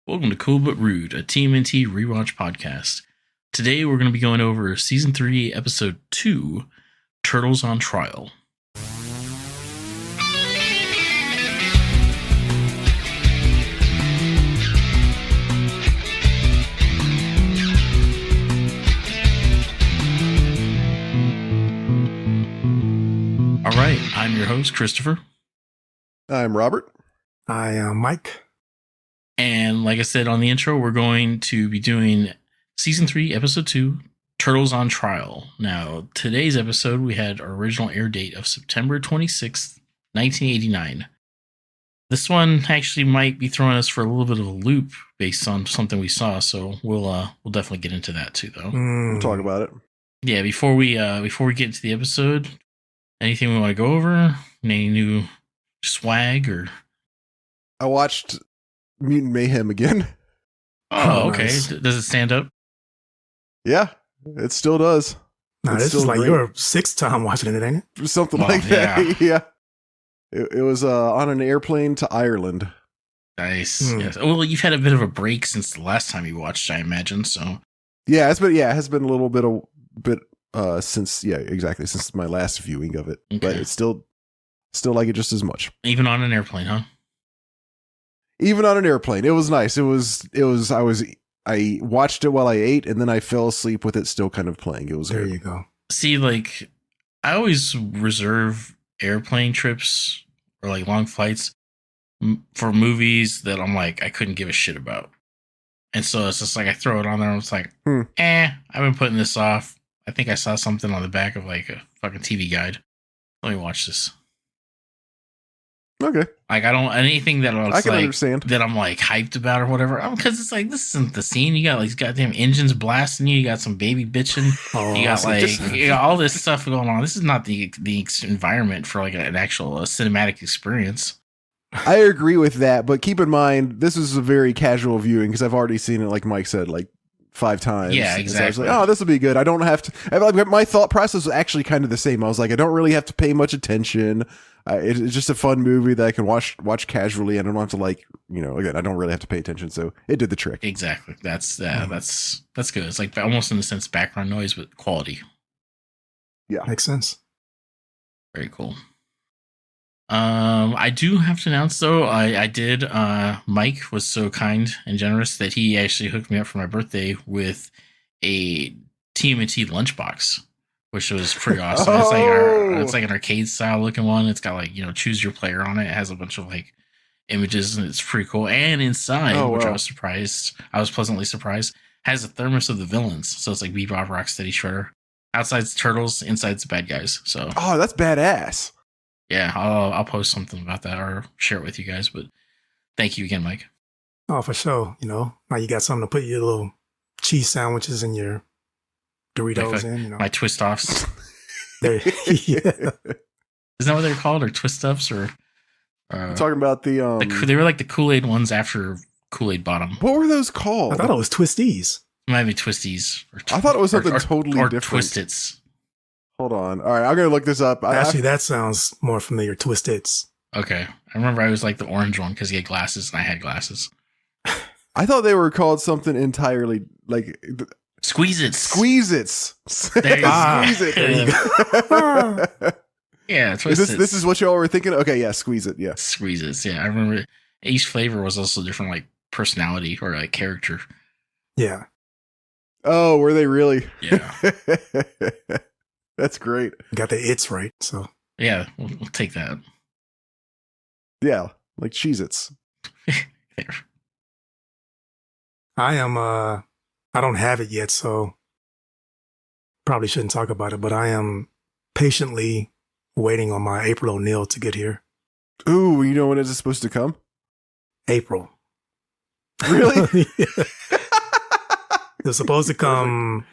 Welcome to Cool But Rude, a TMNT rewatch podcast. Today we're going to be going over Season 3, Episode 2, Turtles on Trial. All right, I'm your host, Christopher. I'm Robert. I am Mike. And like I said on the intro, we're going to be doing Season 3, Episode 2, Turtles on Trial. Now, today's episode, we had our original air date of September 26th, 1989. This one actually might be throwing us for a little bit of a loop based on something we saw, so we'll definitely get into that too, though. We'll talk about it. Yeah, before we get into the episode, anything we want to go over? Any new swag or? I watched Mutant Mayhem again. Oh, okay. Nice. Does it stand up? Yeah, it still does. Now, It's this is still like great. your sixth time watching it, ain't it? Something Well, like that. Yeah. It was on an airplane to Ireland. Nice. Yes. Well, you've had a bit of a break since the last time you watched, I imagine. So Yeah, it has been a little bit since since my last viewing of it. Okay. But it's still like it just as much. even on an airplane, huh? Even on an airplane, it was nice. I watched it while I ate, and then I fell asleep with it still kind of playing. It was There good. you go. See, like, I always reserve airplane trips or like long flights for movies that I'm like I couldn't give a shit about, and so it's just like I throw it on there. And it's like, I've been putting this off. I think I saw something on the back of like a fucking TV guide. Let me watch this. Okay, Like I don't anything that looks I can like understand. that I'm like hyped about or whatever. Because it's like this isn't the scene. You got like goddamn engines blasting you. You got some baby bitching. Oh, You got so like just- you got all this stuff going on. This is not the environment for like an actual cinematic experience. I agree with that, but keep in mind this is a very casual viewing because I've already seen it, like Mike said, like 5 times. Yeah, And so I was exactly. like, oh, this will be good. I don't have to. My thought process was actually kind of the same. I was like, I don't really have to pay much attention. It's just a fun movie that I can watch casually, and I don't have to again, I don't really have to pay attention. So it did the trick. Exactly. That's good. It's like almost in a sense background noise, but quality. Makes sense. Very cool. I do have to announce though, I did. Mike was so kind and generous that he actually hooked me up for my birthday with a TMNT lunchbox, which was pretty awesome. It's like an arcade style looking one. It's got like choose your player on it. It has a bunch of like images and it's pretty cool. And inside, which I was pleasantly surprised, has a thermos of the villains. So it's like Bebop, Rocksteady, Shredder. Outside's Turtles, inside's the bad guys. So Oh, that's badass. yeah, I'll post something about that or share it with you guys. But thank you again, Mike. Oh, for sure. Now you got something to put your little cheese sandwiches and your Doritos in. My twist offs. There, yeah. Isn't that what they're called? Or twist ups? Or Talking about they were like the Kool-Aid ones after Kool-Aid bottom. what were those called? I thought it was Twisties. It might be Twisties. I thought it was something totally or different. Twistits. Hold on. All right, I'm gonna look this up. Actually, that sounds more familiar. Twisteds. Okay. I remember I was like the orange one because he had glasses and I had glasses. I thought they were called something entirely like Squeeze-Its. Squeeze-Its. There you go. Squeeze it. There you Yeah, Is Twistits. this is what y'all were thinking? Okay, yeah, squeeze it. Yeah. Squeeze-Its. Yeah, I remember each flavor was also different like personality or like character. Yeah. Oh, were they really? Yeah. That's great. Got the it's right. So Yeah, we'll take that. Yeah, like Cheez-Its. There. I am, I don't have it yet, so probably shouldn't talk about it, but I am patiently waiting on my April O'Neil to get here. Ooh, you know when is it supposed to come? April. Really? Yeah. It was supposed to come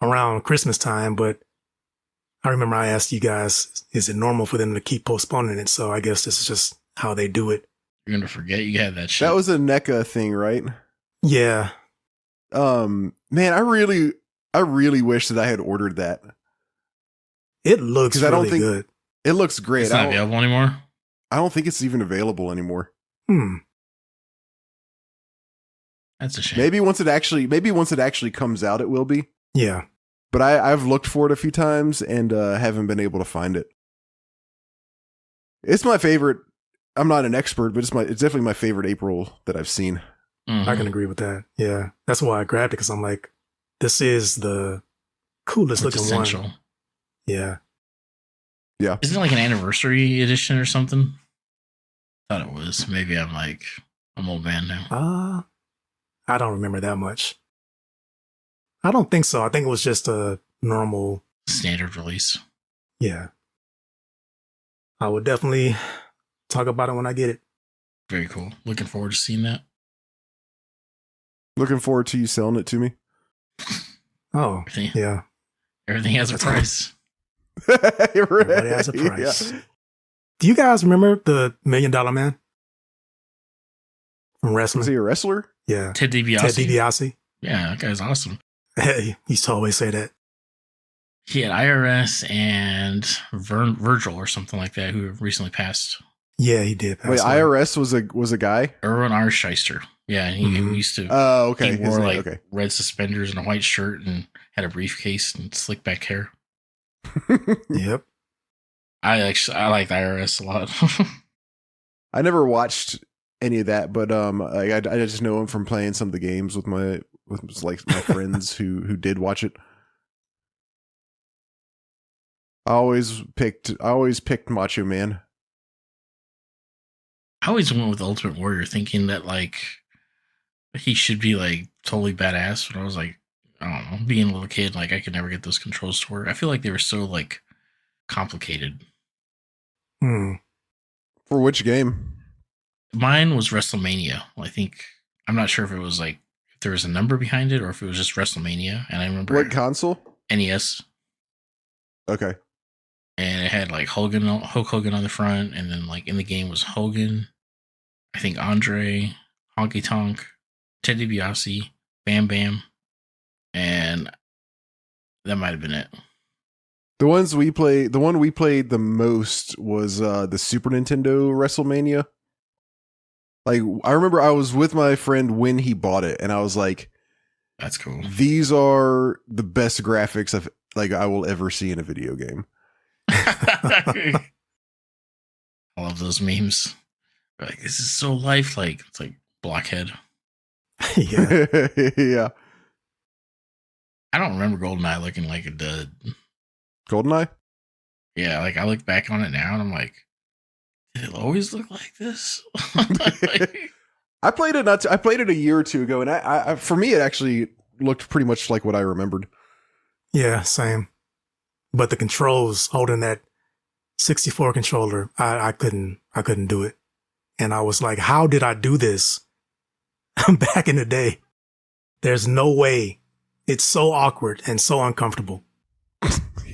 around Christmas time, but I remember I asked you guys, is it normal for them to keep postponing it? So I guess this is just how they do it. You're gonna forget you had that shit. That was a NECA thing, right? Yeah. Man, I really wish that I had ordered that. It looks 'Cause I don't really think- good. It looks great. It's not available anymore. I don't think it's even available anymore. That's a shame. Maybe once it actually comes out, it will be. Yeah. But I've looked for it a few times and haven't been able to find it. It's my favorite. I'm not an expert, but it's definitely my favorite April that I've seen. Mhm. I can agree with that. Yeah. That's why I grabbed it, because I'm like, this is the coolest looking Quintessential. one. Yeah. Yeah. Isn't it like an anniversary edition or something? Thought it was. Maybe I'm old man now. I don't remember that much. I don't think so. I think it was just a normal. Standard release. Yeah. I would definitely talk about it when I get it. Very cool. Looking forward to seeing that. Looking forward to you selling it to me. Oh, Everything, yeah. everything has a That's price. Everybody has a price. Yeah. Do you guys remember the $1 Million Man from Was he wrestling? a wrestler? Yeah. Ted DiBiase. Ted DiBiase. Yeah, that guy's awesome. Hey, he used to always say that. He had IRS and Virgil or something like that, who recently passed. Yeah, he did. Wait, pass away. IRS was a guy? Erwin R. Shyster. Yeah, and he Mhm. used to. Oh, okay. He His wore name- like okay. red suspenders and a white shirt and had a briefcase and slick back hair. Yep. I like the IRS a lot. I never watched any of that, but I just know him from playing some of the games with my friends who did watch it. I always picked Macho Man. I always went with Ultimate Warrior, thinking that like he should be like totally badass. But I was like, I don't know, being a little kid, like I could never get those controls to work. I feel like they were so like complicated. Hmm. For which game? Mine was WrestleMania. I think I'm not sure if it was like if there was a number behind it or if it was just WrestleMania. And I remember What console? NES, Okay. and it had like Hulk Hogan on the front, and then like in the game was Hogan, I think Andre, Honky Tonk, Ted DiBiase, Bam Bam, and that might have been it. The one we played the most was the Super Nintendo WrestleMania. Like I remember I was with my friend when he bought it, and I was like, That's cool. these are the best graphics I will ever see in a video game. I love those memes. Like, this is so lifelike. It's like Blockhead. Yeah. Yeah. I don't remember GoldenEye looking like it did. GoldenEye? Yeah, like I look back on it now and I'm like, did it always look like this? I played it a year or two ago, and I for me it actually looked pretty much like what I remembered. Yeah, same. But the controls holding that 64 controller, I couldn't do it. And I was like, how did I do this back in the day? There's no way. It's so awkward and so uncomfortable.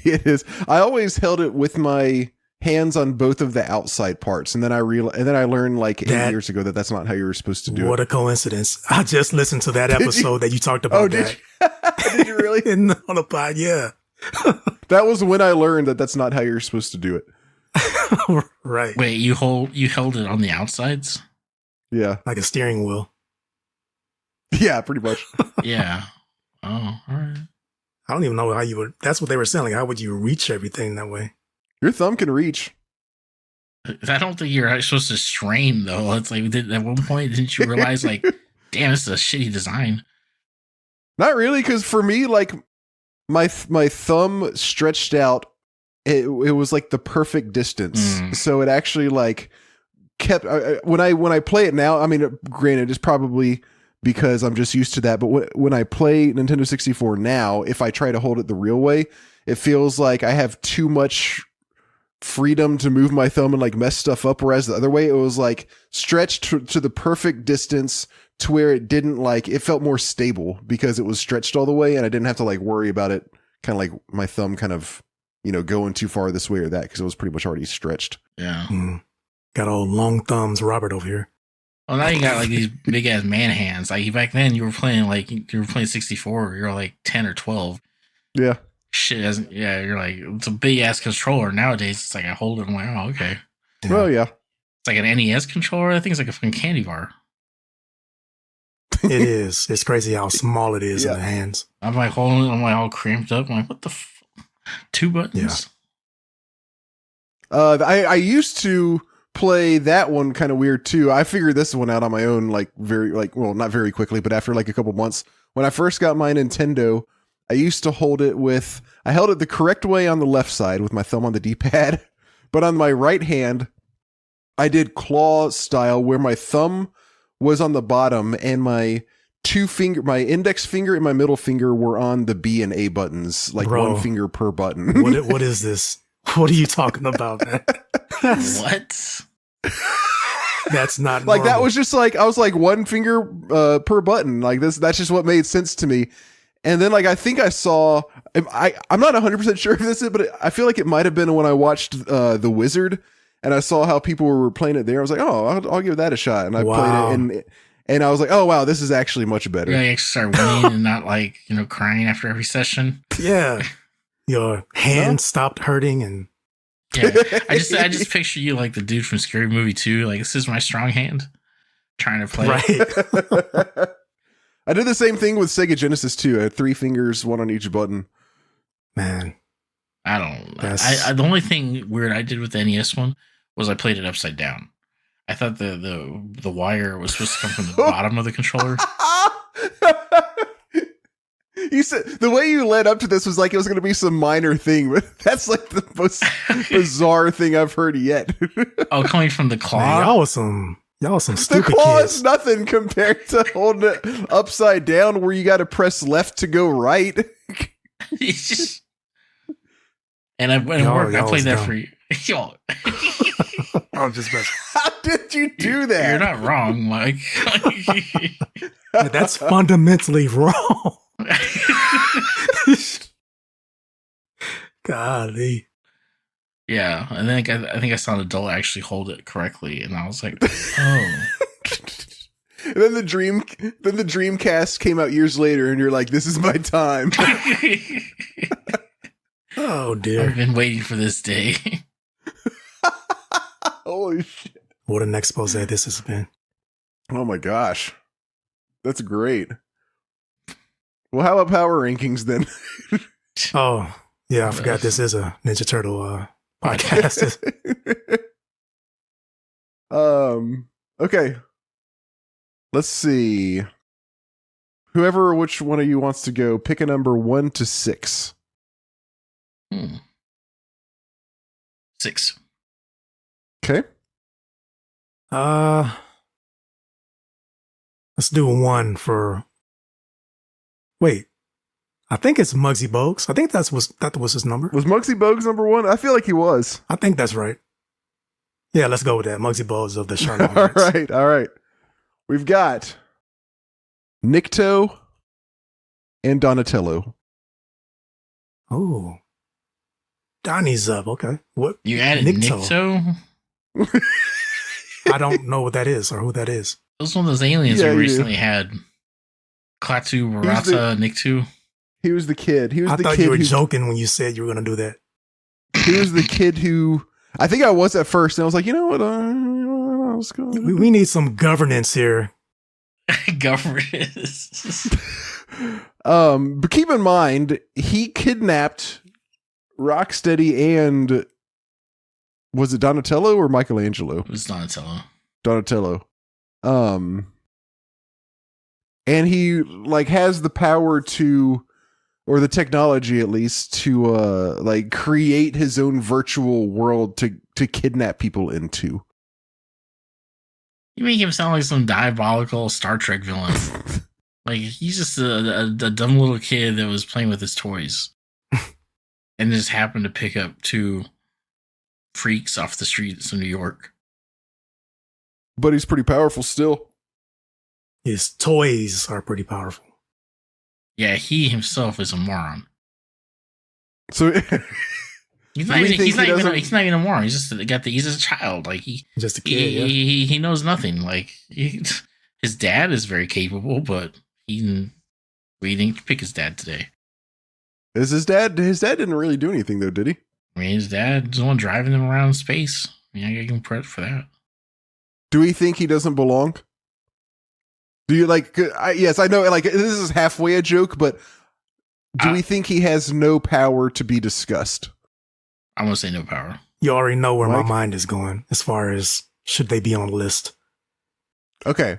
It is. I always held it with my hands on both of the outside parts, and then I learned like 8 years ago that that's not how you were supposed to do it. What a coincidence! I just listened to that episode that you talked about. Oh, did you? Did you really? On the pod, yeah. That was when I learned that that's not how you're supposed to do it. Right. Wait, you held it on the outsides? Yeah. Like a steering wheel. Yeah, pretty much. Yeah. Oh, all right. I don't even know how you would. That's what they were saying. Like, how would you reach everything that way? Your thumb can reach. I don't think you're supposed to strain though. It's like at one point, didn't you realize like, damn, this is a shitty design? Not really, because for me, like my thumb stretched out. It was like the perfect distance, so it actually like kept. When I play it now, I mean, granted, it's probably because I'm just used to that. But when I play Nintendo 64 now, if I try to hold it the real way, it feels like I have too much freedom to move my thumb and like mess stuff up. Whereas the other way, it was like stretched to the perfect distance to where it didn't like, it felt more stable because it was stretched all the way and I didn't have to like worry about it. Kind of like my thumb kind of, going too far this way or that because it was pretty much already stretched. Yeah. Got old long thumbs, Robert over here. Well, now you got like these big ass man hands. Like back then, you were playing 64. You're like 10 or 12. Yeah. Shit hasn't. Yeah, you're like it's a big ass controller. Nowadays, it's like I hold it. I'm like, oh, okay. Yeah. Well, yeah. It's like an NES controller. I think it's like a fucking candy bar. It is. It's crazy how small it is in Yeah. the hands. I'm like holding, I'm like all cramped up. I'm like, what the? 2 buttons? I used to play that one kind of weird too. I figured this one out on my own, like not very quickly, but after like a couple months. When I first got my Nintendo, I used to I held it the correct way on the left side with my thumb on the D-pad, but on my right hand, I did claw style where my thumb was on the bottom and my my index finger and my middle finger were on the B and A buttons, like Bro, one finger per button. What is this? What are you talking about, man? What? That's not Like that normal. was just like I was like one finger per button. Like that's just what made sense to me. And then like I think I saw I'm not 100% sure if this is, but I feel like it might have been when I watched The Wizard and I saw how people were playing it there. I was like, "Oh, I'll give that a shot." And I played it and I was like, "Oh wow, this is actually much better." Yeah, you actually start winning and not like, crying after every session. Yeah. Your hand stopped hurting and Yeah. I just picture you like the dude from Scary Movie 2. Like, this is my strong hand trying to play. right. I did the same thing with Sega Genesis too. I had 3 fingers, one on each button. Man. I don't know. The only thing weird I did with the NES one was I played it upside down. I thought the wire was supposed to come from the bottom of the controller. You said the way you led up to this was like it was going to be some minor thing, but that's like the most bizarre thing I've heard yet. Oh, coming from the claw? Man, y'all was some The stupid claw kids. is nothing compared to holding it upside down where you got to press left to go right. It's just, and I went Y'all- work. I y'all played was that dumb. for you. Y'all, I'm just messing. How did you do that? you're not wrong, Mike. That's fundamentally wrong. Golly. Yeah, and then I think I saw an adult actually hold it correctly, and I was like, oh. And then the Dreamcast came out years later, and you're like, "This is my time." Oh dear. I've been waiting for this day. Holy shit! What an expose this has been. Oh my gosh, that's great. Well, how about power rankings then? Oh, yeah, I forgot this is a Ninja Turtle podcast. Okay. Let's see. Which one of you wants to go? Pick a number 1 to 6. 6. Okay. Let's do 1 for. Wait, I think it's Muggsy Bogues. I think that was his number. Was Muggsy Bogues number 1? I feel like he was. I think that's right. Yeah, let's go with that. Muggsy Bogues of the Charlotte All Hornets. right. All right. We've got Nikto and Donatello. Oh, Donnie's up. Okay, what? You added Nikto? Nikto? I don't know what that is or who that is. Those one of those aliens Yeah, we you recently had. Klaatu, Barata, Nikto. He was the kid. He was I the thought kid you were who joking when you said you were going to do that. he was the kid who I think I was at first, and I was like, you know what? Let's go. We need some governance here. Governance. But keep in mind, he kidnapped Rocksteady and was it Donatello or Michelangelo? It was Donatello. Donatello. And he like has the power to, or the technology at least, to like create his own virtual world to kidnap people into. You make him sound like some diabolical Star Trek villain. Like, he's just a dumb little kid that was playing with his toys. And just happened to pick up 2 freaks off the streets of New York. But he's pretty powerful still. His toys are pretty powerful. Yeah, he himself is a moron. So He's Do not, we even, think he's, not he even, doesn't- he's not even a moron. He's just he's just a child. Like Just a kid, yeah. he knows nothing. Like his dad is very capable, but we didn't pick his dad today. is his dad didn't really do anything though, did he? I mean, his dad's the one driving them around space. I mean, I give him credit for that. Do we think he doesn't belong? Do you like? Yes, I know. Like this is halfway a joke, but do we think he has no power to be discussed? I'm gonna say no power. You already know where Mike? my mind is going as far as should they be on the list. Okay.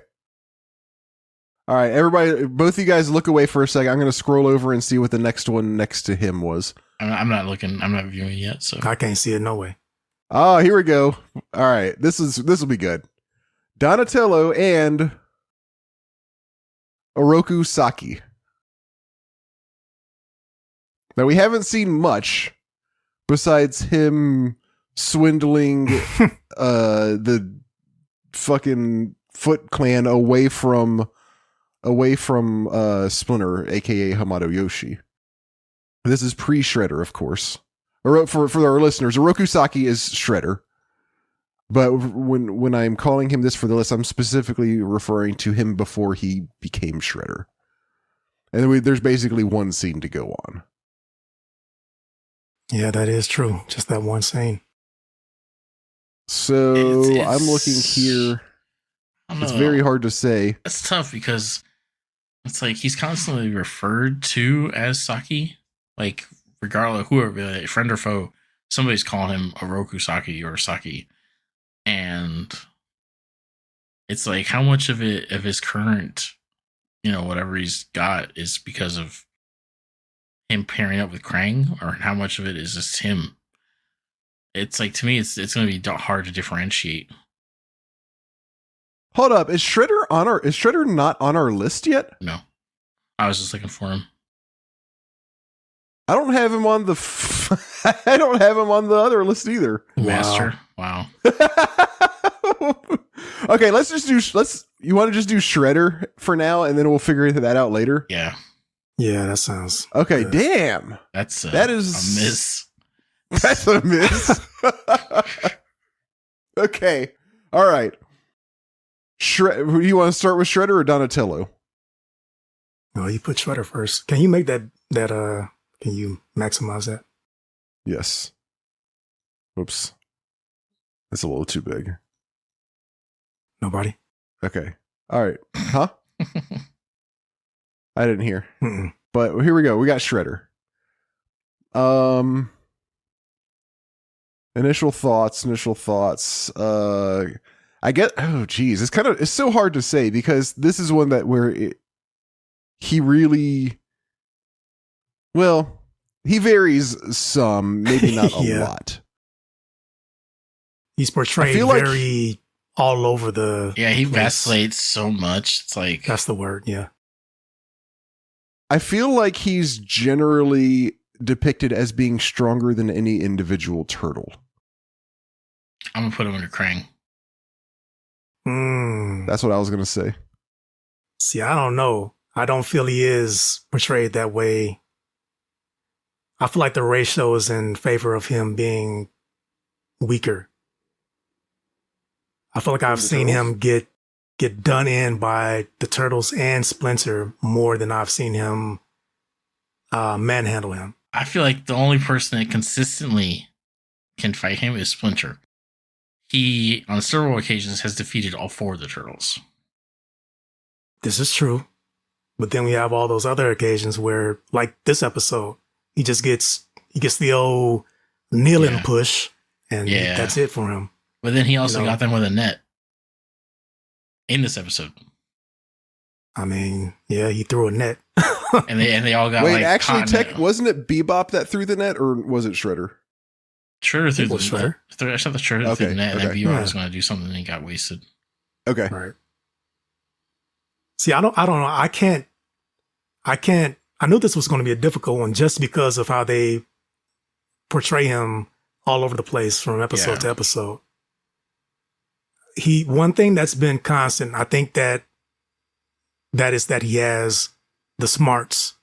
All right, everybody, both of you guys look away for a second. I'm going to scroll over and see what the next one next to him was. I'm not looking. I'm not viewing yet. So I can't see it no way. Oh, here we go. All right, this will be good. Donatello and Oroku Saki. Now we haven't seen much besides him swindling the fucking Foot Clan away from Splinter, aka Hamato Yoshi. This is pre-Shredder, of course. Or for our listeners, Oroku Saki is Shredder. But when I'm calling him this for the list, I'm specifically referring to him before he became Shredder. And there's basically one scene to go on. Yeah, that is true. Just that one scene. So I'm looking here. It's very hard to say. It's tough because it's like he's constantly referred to as Saki. Like, regardless of whoever, like, friend or foe, somebody's calling him Oroku Saki or Saki. And it's like, how much of his current, whatever he's got is because of him pairing up with Krang, or how much of it is just him? It's like, to me, it's going to be hard to differentiate. Hold up, is Shredder not on our list yet? No, I was just looking for him. I don't have him on the I don't have him on the other list either. Master. Wow. Okay, you want to just do Shredder for now, and then we'll figure that out later. Yeah. Yeah, that sounds okay. good. Damn, that is a miss. That's a miss. Okay, all right. Who do you want to start with, Shredder or Donatello? No, you put Shredder first. Can you make that? Can you maximize that? Yes. Whoops. That's a little too big. Nobody? Okay. All right. Huh? I didn't hear. Mm-mm. But here we go. We got Shredder. Initial thoughts. I get. Oh, geez. It's so hard to say because this is one he really. Well, he varies some, maybe not a Yeah. lot. He's portrayed very all over the. Yeah, he place. vacillates so much. It's like, That's the word. Yeah. I feel like he's generally depicted as being stronger than any individual turtle. I'm gonna put him under Krang. That's what I was gonna say. See, I don't know. I don't feel he is portrayed that way. I feel like the ratio is in favor of him being weaker. I feel like I've seen him get done in by the Turtles and Splinter more than I've seen him manhandle him. I feel like the only person that consistently can fight him is Splinter. He, on several occasions, has defeated all four of the Turtles. This is true. But then we have all those other occasions where, like this episode, he gets the old kneeling push, and that's it for him. But then he also got them with a net in this episode. I mean, yeah, he threw a net. and they all got wasn't it Bebop that threw the net, or was it Shredder? Shredder threw the net. I thought the Shredder threw the net, and then Bebop was going to do something, and he got wasted. Okay. Right. See, I don't know. I can't. I knew this was going to be a difficult one just because of how they portray him all over the place from episode to episode. One thing that's been constant, I think that is that he has the smarts.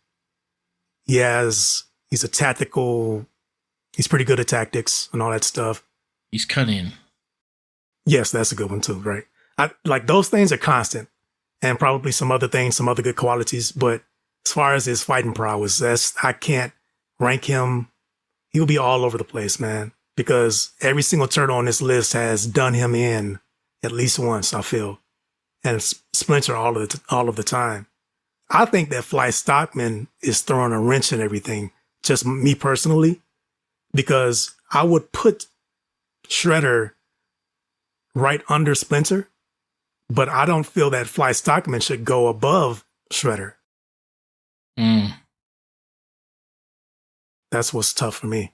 He's a tactical, he's pretty good at tactics and all that stuff. He's cunning. Yes, that's a good one too, right? Like those things are constant, and probably some other things, some other good qualities. But as far as his fighting prowess, I can't rank him. He'll be all over the place, man, because every single turtle on this list has done him in at least once, I feel. and Splinter all of the time. I think that Fly Stockman is throwing a wrench in everything, just me personally, because I would put Shredder right under Splinter, but I don't feel that Fly Stockman should go above Shredder. That's what's tough for me.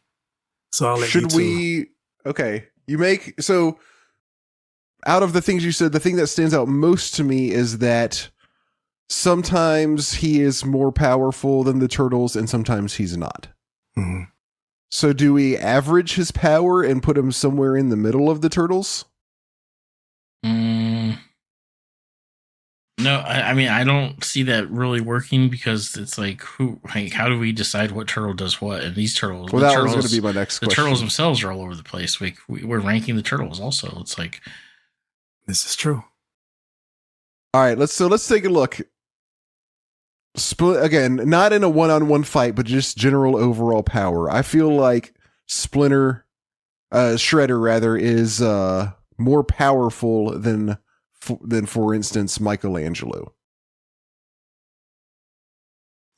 So I'll let Should you we? Okay, you make so. Out of the things you said, the thing that stands out most to me is that sometimes he is more powerful than the turtles, and sometimes he's not. Mm-hmm. So, do we average his power and put him somewhere in the middle of the turtles? No, I mean, I don't see that really working because it's like, how do we decide what turtle does what? And these turtles, Well, that was going to be my next the question. turtles themselves are all over the place. We're ranking the turtles also. It's like, this is true. All right, let's take a look. Split again, not in a one-on-one fight, but just general overall power. I feel like Shredder rather, is more powerful than, for instance, Michelangelo.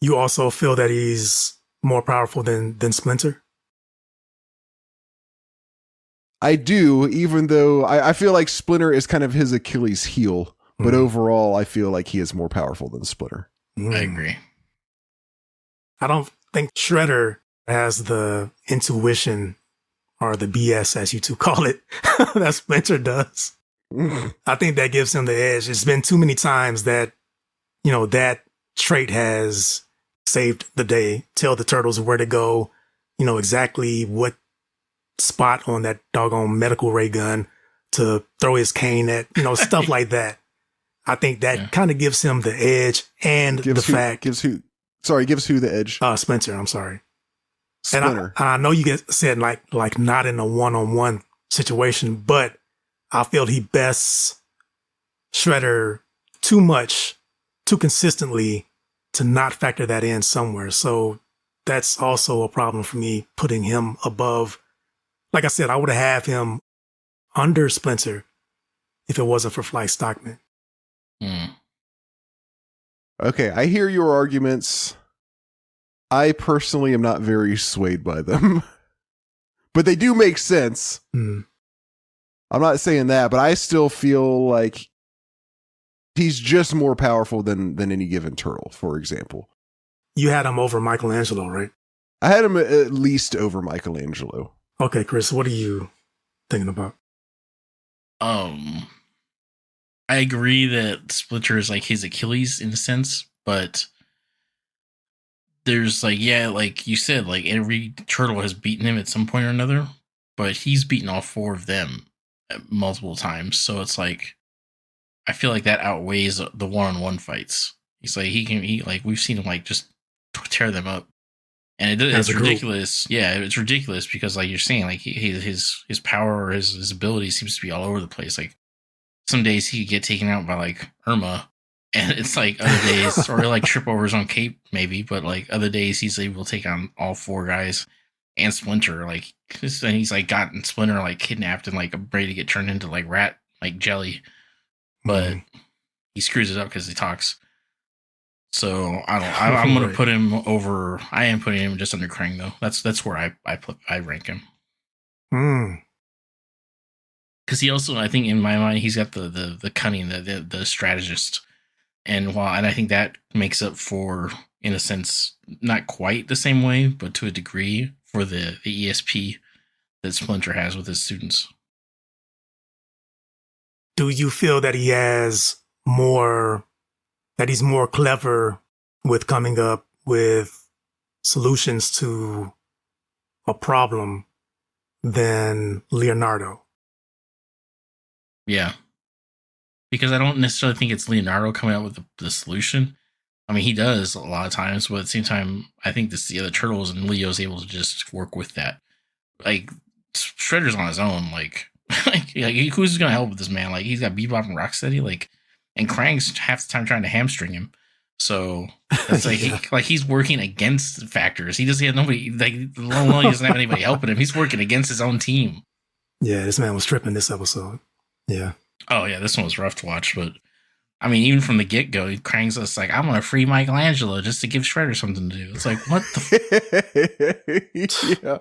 You also feel that he's more powerful than Splinter? I do, even though I feel like Splinter is kind of his Achilles heel, but overall, I feel like he is more powerful than Splinter. I agree. I don't think Shredder has the intuition or the BS, as you two call it, that Splinter does. I think that gives him the edge. It's been too many times that, that trait has saved the day. Tell the turtles where to go, exactly what spot on that doggone medical ray gun to throw his cane at, stuff like that. I think that kind of gives him the edge, and gives who the edge? Splinter, I'm sorry. Splinter. And I know you guys said like not in a one-on-one situation, but I feel he bests Shredder too much, too consistently to not factor that in somewhere. So that's also a problem for me, putting him above. Like I said, I would have him under Splinter if it wasn't for Fly Stockman. Okay, I hear your arguments. I personally am not very swayed by them, but they do make sense. I'm not saying that, but I still feel like he's just more powerful than any given turtle, for example. You had him over Michelangelo, right? I had him at least over Michelangelo. Okay, Chris, what are you thinking about? I agree that Splinter is like his Achilles in a sense, but there's like you said, like every turtle has beaten him at some point or another, but he's beaten all four of them multiple times. So it's like, I feel like that outweighs the one-on-one fights. He's like, we've seen him like just tear them up. And it's ridiculous. Yeah, it's ridiculous because, like you're saying, like his power or his ability seems to be all over the place. Like some days he could get taken out by like Irma, and it's like other days, or like trip over his own cape maybe, but like other days he's able to take on all four guys and Splinter. Like, and he's like gotten Splinter like kidnapped and like ready to get turned into like rat like jelly, but he screws it up because he talks. So I'm going to put him over. I am putting him just under Krang though. That's where I rank him. Because he also, I think in my mind, he's got the cunning, the strategist, and I think that makes up for, in a sense, not quite the same way, but to a degree, for the ESP that Splinter has with his students. Do you feel that he has more? That he's more clever with coming up with solutions to a problem than Leonardo? Yeah. Because I don't necessarily think it's Leonardo coming out with the solution. I mean, he does a lot of times, but at the same time, I think the other turtles and Leo's able to just work with that. Like, Shredder's on his own. Like who's going to help with this man? Like, he's got Bebop and Rocksteady. Like, and Krang's half the time trying to hamstring him. So it's like he's working against factors. He doesn't have nobody. Like, he doesn't have anybody helping him. He's working against his own team. Yeah, this man was tripping this episode. Yeah. Oh yeah, this one was rough to watch, but I mean, even from the get go, Krang's just like, I'm gonna free Michelangelo just to give Shredder something to do. It's like, what the Yeah.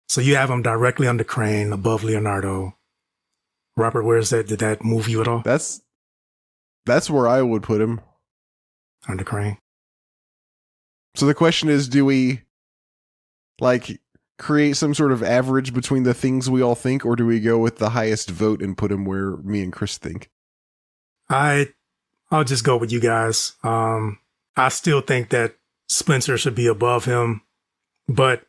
So you have him directly under Crane, above Leonardo. Robert, where's that? Did that move you at all? That's where I would put him. Under Crane. So the question is, do we like create some sort of average between the things we all think, or do we go with the highest vote and put him where me and Chris think? I'll just go with you guys. I still think that Spencer should be above him, but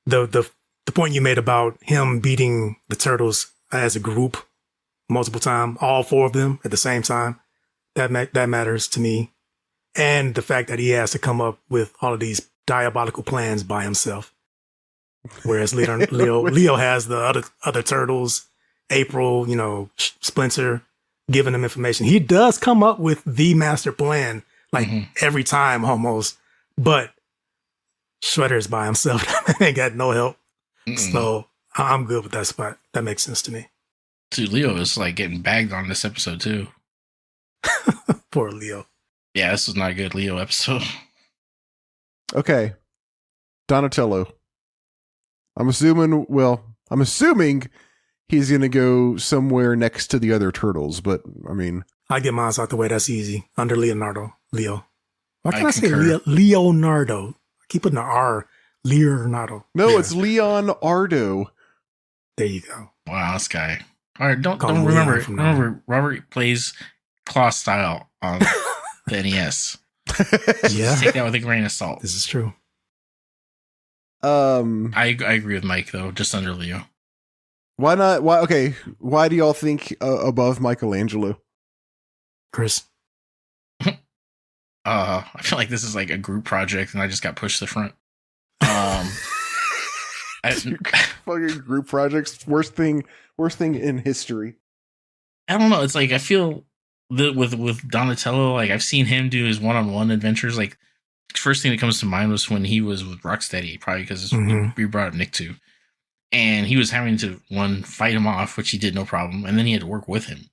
the point you made about him beating the Turtles as a group multiple times, all four of them at the same time, that matters to me. And the fact that he has to come up with all of these diabolical plans by himself. Whereas Leo has the other turtles, April, Spencer, giving him information. He does come up with the master plan, like every time almost, but Shredder's by himself. Ain't got no help. So I'm good with that spot. That makes sense to me. Dude, Leo is like getting bagged on this episode too. Poor Leo. Yeah, this was not a good Leo episode. Okay. Donatello. I'm assuming he's going to go somewhere next to the other turtles, but I mean, I get mine out the way. That's easy. Under Leo. Why can't I say concur. Leonardo? I keep putting an R. Leonardo. no, Yeah. it's Leonardo. There you go. Wow, this guy. All right, don't Call him remember. Leon from now on. Remember, Robert plays Claw style on the NES. Yeah, Take that with a grain of salt. this is true. I agree with Mike though, just under Leo. Why not? Why? Okay. Why do y'all think above Michelangelo? Chris. I feel like this is like a group project, and I just got pushed to the front. Fucking group projects. Worst thing in history. I don't know. It's like I feel that with Donatello, like I've seen him do his one-on-one adventures. Like first thing that comes to mind was when he was with Rocksteady, probably because we brought up Nick too, and he was having to fight him off, which he did no problem, and then he had to work with him.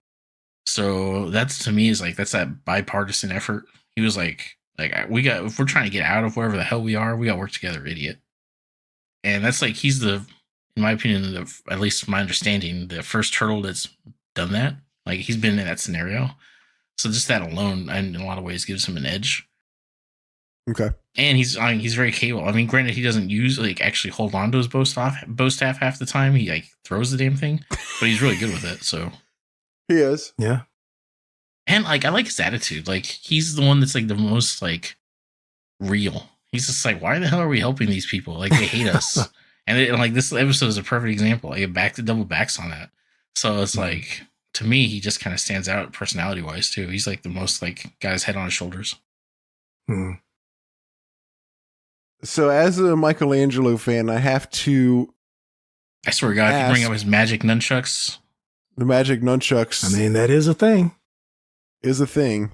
So that's to me is like that's that bipartisan effort. He was like if we're trying to get out of wherever the hell we are, we got to work together, idiot. And that's like he's in my opinion, at least my understanding, the first turtle that's done that. Like he's been in that scenario, so just that alone, and in a lot of ways, gives him an edge. Okay. And he's very capable. I mean, granted, he doesn't actually hold on to his bow staff half the time. He like throws the damn thing, but he's really good with it. So He is. Yeah. and like I like his attitude. Like he's the one that's like the most like real. He's just like, why the hell are we helping these people? Like they hate us. And like this episode is a perfect example. Like double backs on that. So it's like to me, he just kind of stands out personality wise too. He's like the most like got his head on his shoulders. So as a Michelangelo fan, I have to I swear to God, if you bring up his magic nunchucks. the magic nunchucks I mean, that is a thing. is a thing.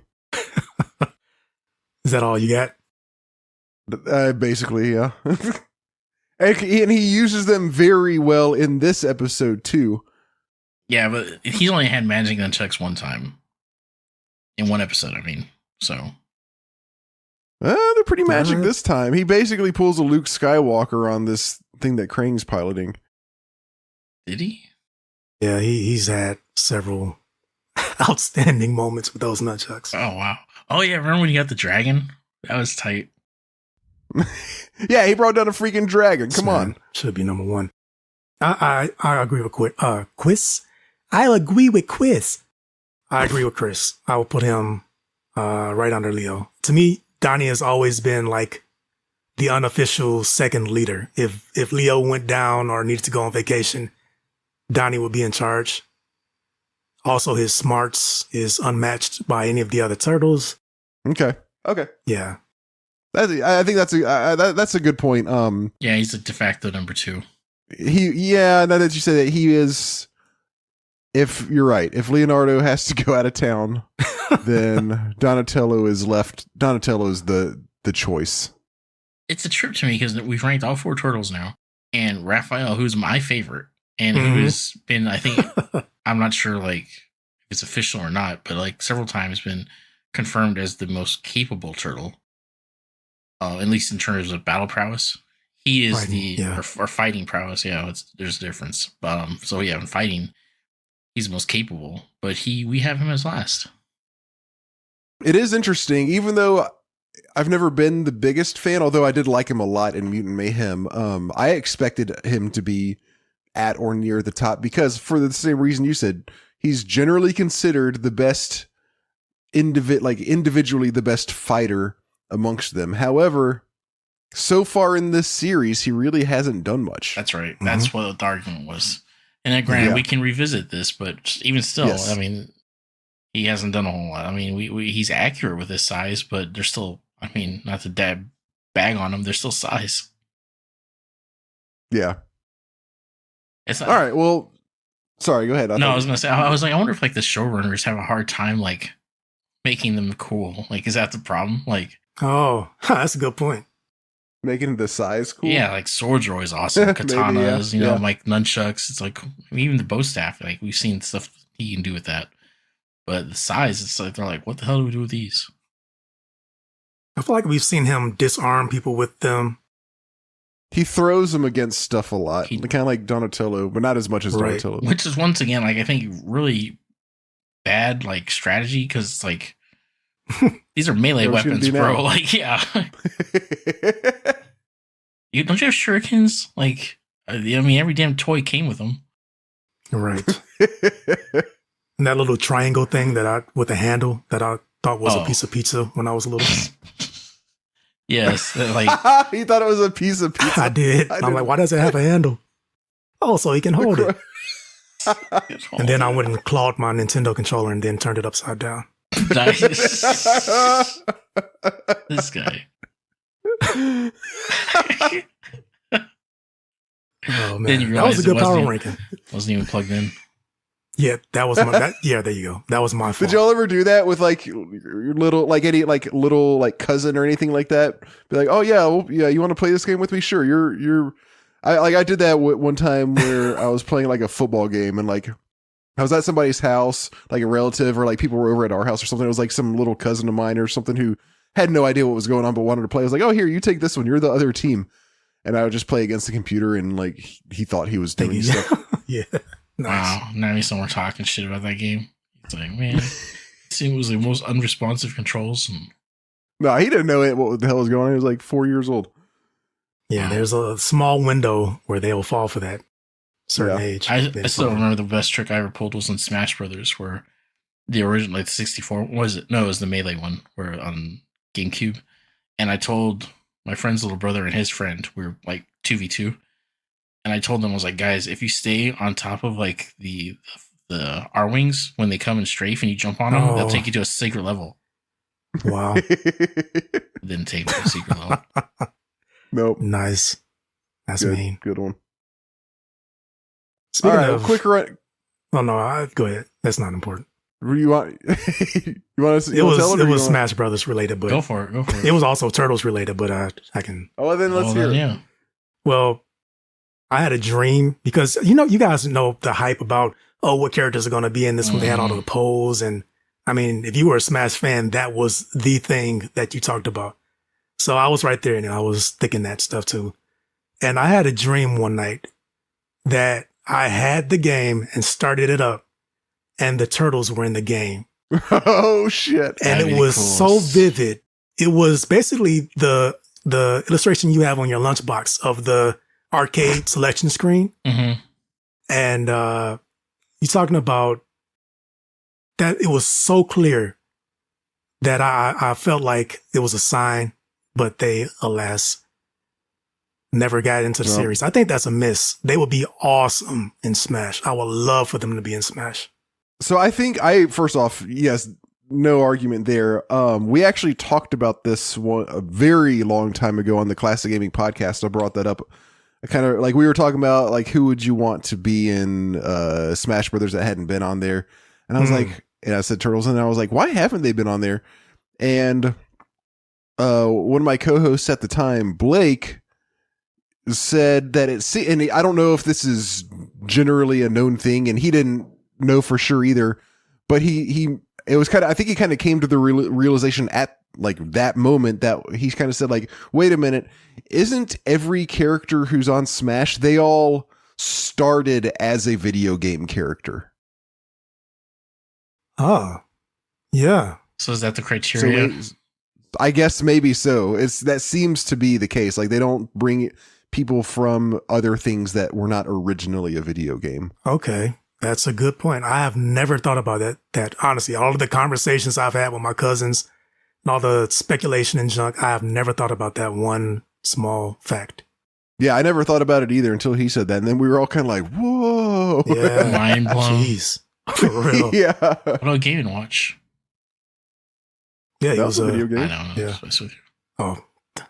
Is that all you got? Basically, yeah. And he uses them very well in this episode too. Yeah, but he's only had magic nunchucks one time. In one episode, I mean. So They're pretty magic this time. He basically pulls a Luke Skywalker on this thing that Krang's piloting. did he? Yeah, he's had several outstanding moments with those nunchucks. Oh wow. Oh yeah, remember when you got the dragon? That was tight. Yeah, he brought down a freaking dragon. Come on. Should be number one. I agree with Quiz. I agree with Quiz. I agree with Chris. I will put him right under Leo. To me, Donnie has always been like the unofficial second leader. If Leo went down or needed to go on vacation, Donnie would be in charge. Also, his smarts is unmatched by any of the other turtles. Okay. Yeah. I think that's a good point. Yeah, he's a de facto number 2. Now that you say that, he is. If you're right, if Leonardo has to go out of town, then Donatello is left. Donatello is the choice. It's a trip to me because we've ranked all 4 turtles now, and Raphael, who's my favorite, and who's been, I think, I'm not sure, like it's official or not, but like several times been confirmed as the most capable turtle. At least in terms of battle prowess. He is or fighting prowess. Yeah, there's a difference. So yeah, in fighting, he's the most capable, but we have him as last. It is interesting, even though I've never been the biggest fan, although I did like him a lot in Mutant Mayhem. I expected him to be at or near the top because for the same reason you said, he's generally considered the best individually the best fighter amongst them. However, so far in this series, he really hasn't done much. That's right. Mm-hmm. That's what the argument was. And then, granted, we can revisit this, but even still, yes. I mean, he hasn't done a whole lot. I mean, he's accurate with his size, but there's still, I mean, not to bag on him, there's still size. Yeah. It's not, all right. Well, sorry. Go ahead. I was gonna say, I was like, I wonder if like the showrunners have a hard time like making them cool. Like, is that the problem? Like, oh, that's a good point. Making the size cool. Yeah, like swords are always awesome. Katanas, maybe, you know, like nunchucks. It's like even the bow staff. Like we've seen stuff he can do with that. But the size, it's like they're like, what the hell do we do with these? I feel like we've seen him disarm people with them. He throws them against stuff a lot, kind of like Donatello, but not as much as Donatello. Which is once again, like I think, really bad like strategy because it's like these are melee weapons, bro. Like, yeah. Don't you have shurikens? Like, I mean, every damn toy came with them. Right. And that little triangle thing with a handle that I thought was a piece of pizza when I was little. Yes, like he thought it was a piece of pizza. I did. I'm like, why does it have a handle? Oh, so he can hold it. And then I went and clawed my Nintendo controller and then turned it upside down. Nice. This guy. Oh man, that was a good power ranking. Wasn't even plugged in. Yeah, that was my. Yeah, there you go. That was my fault. Did y'all ever do that with like your little, like any like little like cousin or anything like that? Be like, oh yeah, well, yeah, you want to play this game with me? Sure. I did that one time where I was playing like a football game and like I was at somebody's house, like a relative or like people were over at our house or something. It was like some little cousin of mine or something who had no idea what was going on but wanted to play. I was like, oh, here, you take this one. You're the other team. And I would just play against the computer and like he thought he was doing stuff. Yeah. Nice. Wow. Now he's somewhere talking shit about that game. It's like, man, it was the most unresponsive controls. No, he didn't know what the hell was going on. He was like 4 years old. Yeah, there's a small window where they will fall for that certain age. I still remember the best trick I ever pulled was in Smash Brothers, where the original, like the 64, was it? No, it was the Melee one, where on GameCube. And I told my friend's little brother and his friend, we were like 2v2. And I told them, I was like, guys, if you stay on top of like the R wings when they come and strafe and you jump on them, they'll take you to a secret level. Wow. Didn't take me to a secret level. Nope. Nice. That's good, mean. Good one. Speaking of quick run. Oh no, go ahead. That's not important. You want? You want to? It was Smash Brothers related, but go for it. It was also Turtles related, but I can. Oh, then let's hear it. Yeah. Well, I had a dream because you guys know the hype about what characters are going to be in this when they had all of the polls, and I mean, if you were a Smash fan, that was the thing that you talked about. So I was right there and I was thinking that stuff too. And I had a dream one night that I had the game and started it up and the Turtles were in the game. Oh shit. And it was so vivid. It was basically the illustration you have on your lunchbox of the arcade selection screen. Mm-hmm. And you're talking about that it was so clear that I felt like it was a sign, but they, alas, never got into the series. I think that's a miss. They would be awesome in Smash. I would love for them to be in Smash. So I think first off, yes, no argument there. We actually talked about this a very long time ago on the Classic Gaming podcast. I brought that up. Kind of like we were talking about, like, who would you want to be in Smash Brothers that hadn't been on there? And I was like, and I said Turtles, and I was like, why haven't they been on there? And one of my co-hosts at the time, Blake, said that and I don't know if this is generally a known thing, and he didn't know for sure either, but it was kind of, I think he kind of came to the realization at like that moment that he kind of said like, wait a minute, isn't every character who's on Smash, they all started as a video game character? Oh, yeah. So is that the criteria? So I guess maybe so. That seems to be the case. Like they don't bring people from other things that were not originally a video game. Okay. That's a good point. I have never thought about that honestly, all of the conversations I've had with my cousins and all the speculation and junk, I have never thought about that one small fact. Yeah, I never thought about it either until he said that. And then we were all kind of like, whoa. Yeah. Mind blown. Jeez. For real. Yeah. What about Game & Watch? Yeah, it That was was a video I game. don't know. Yeah. That's with you. Oh,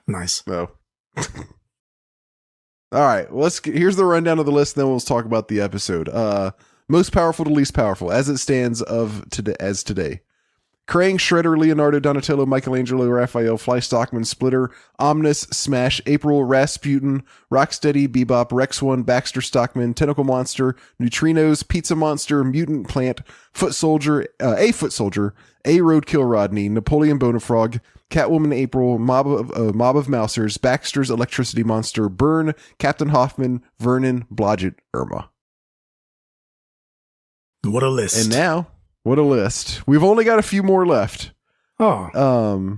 nice. No. All right. Well, here's the rundown of the list. Then we'll talk about the episode. Most powerful to least powerful, as it stands as today. Krang, Shredder, Leonardo, Donatello, Michelangelo, Raphael, Fly Stockman, Splitter, Omnis, Smash, April, Rasputin, Rocksteady, Bebop, Rex One, Baxter Stockman, Tentacle Monster, Neutrinos, Pizza Monster, Mutant Plant, Foot Soldier, A Roadkill Rodney, Napoleon Bonafrog, Catwoman April, Mob of Mousers, Baxter's Electricity Monster, Burn, Captain Hoffman, Vernon, Blodgett, Irma. What a list. And now, what a list. We've only got a few more left. Oh.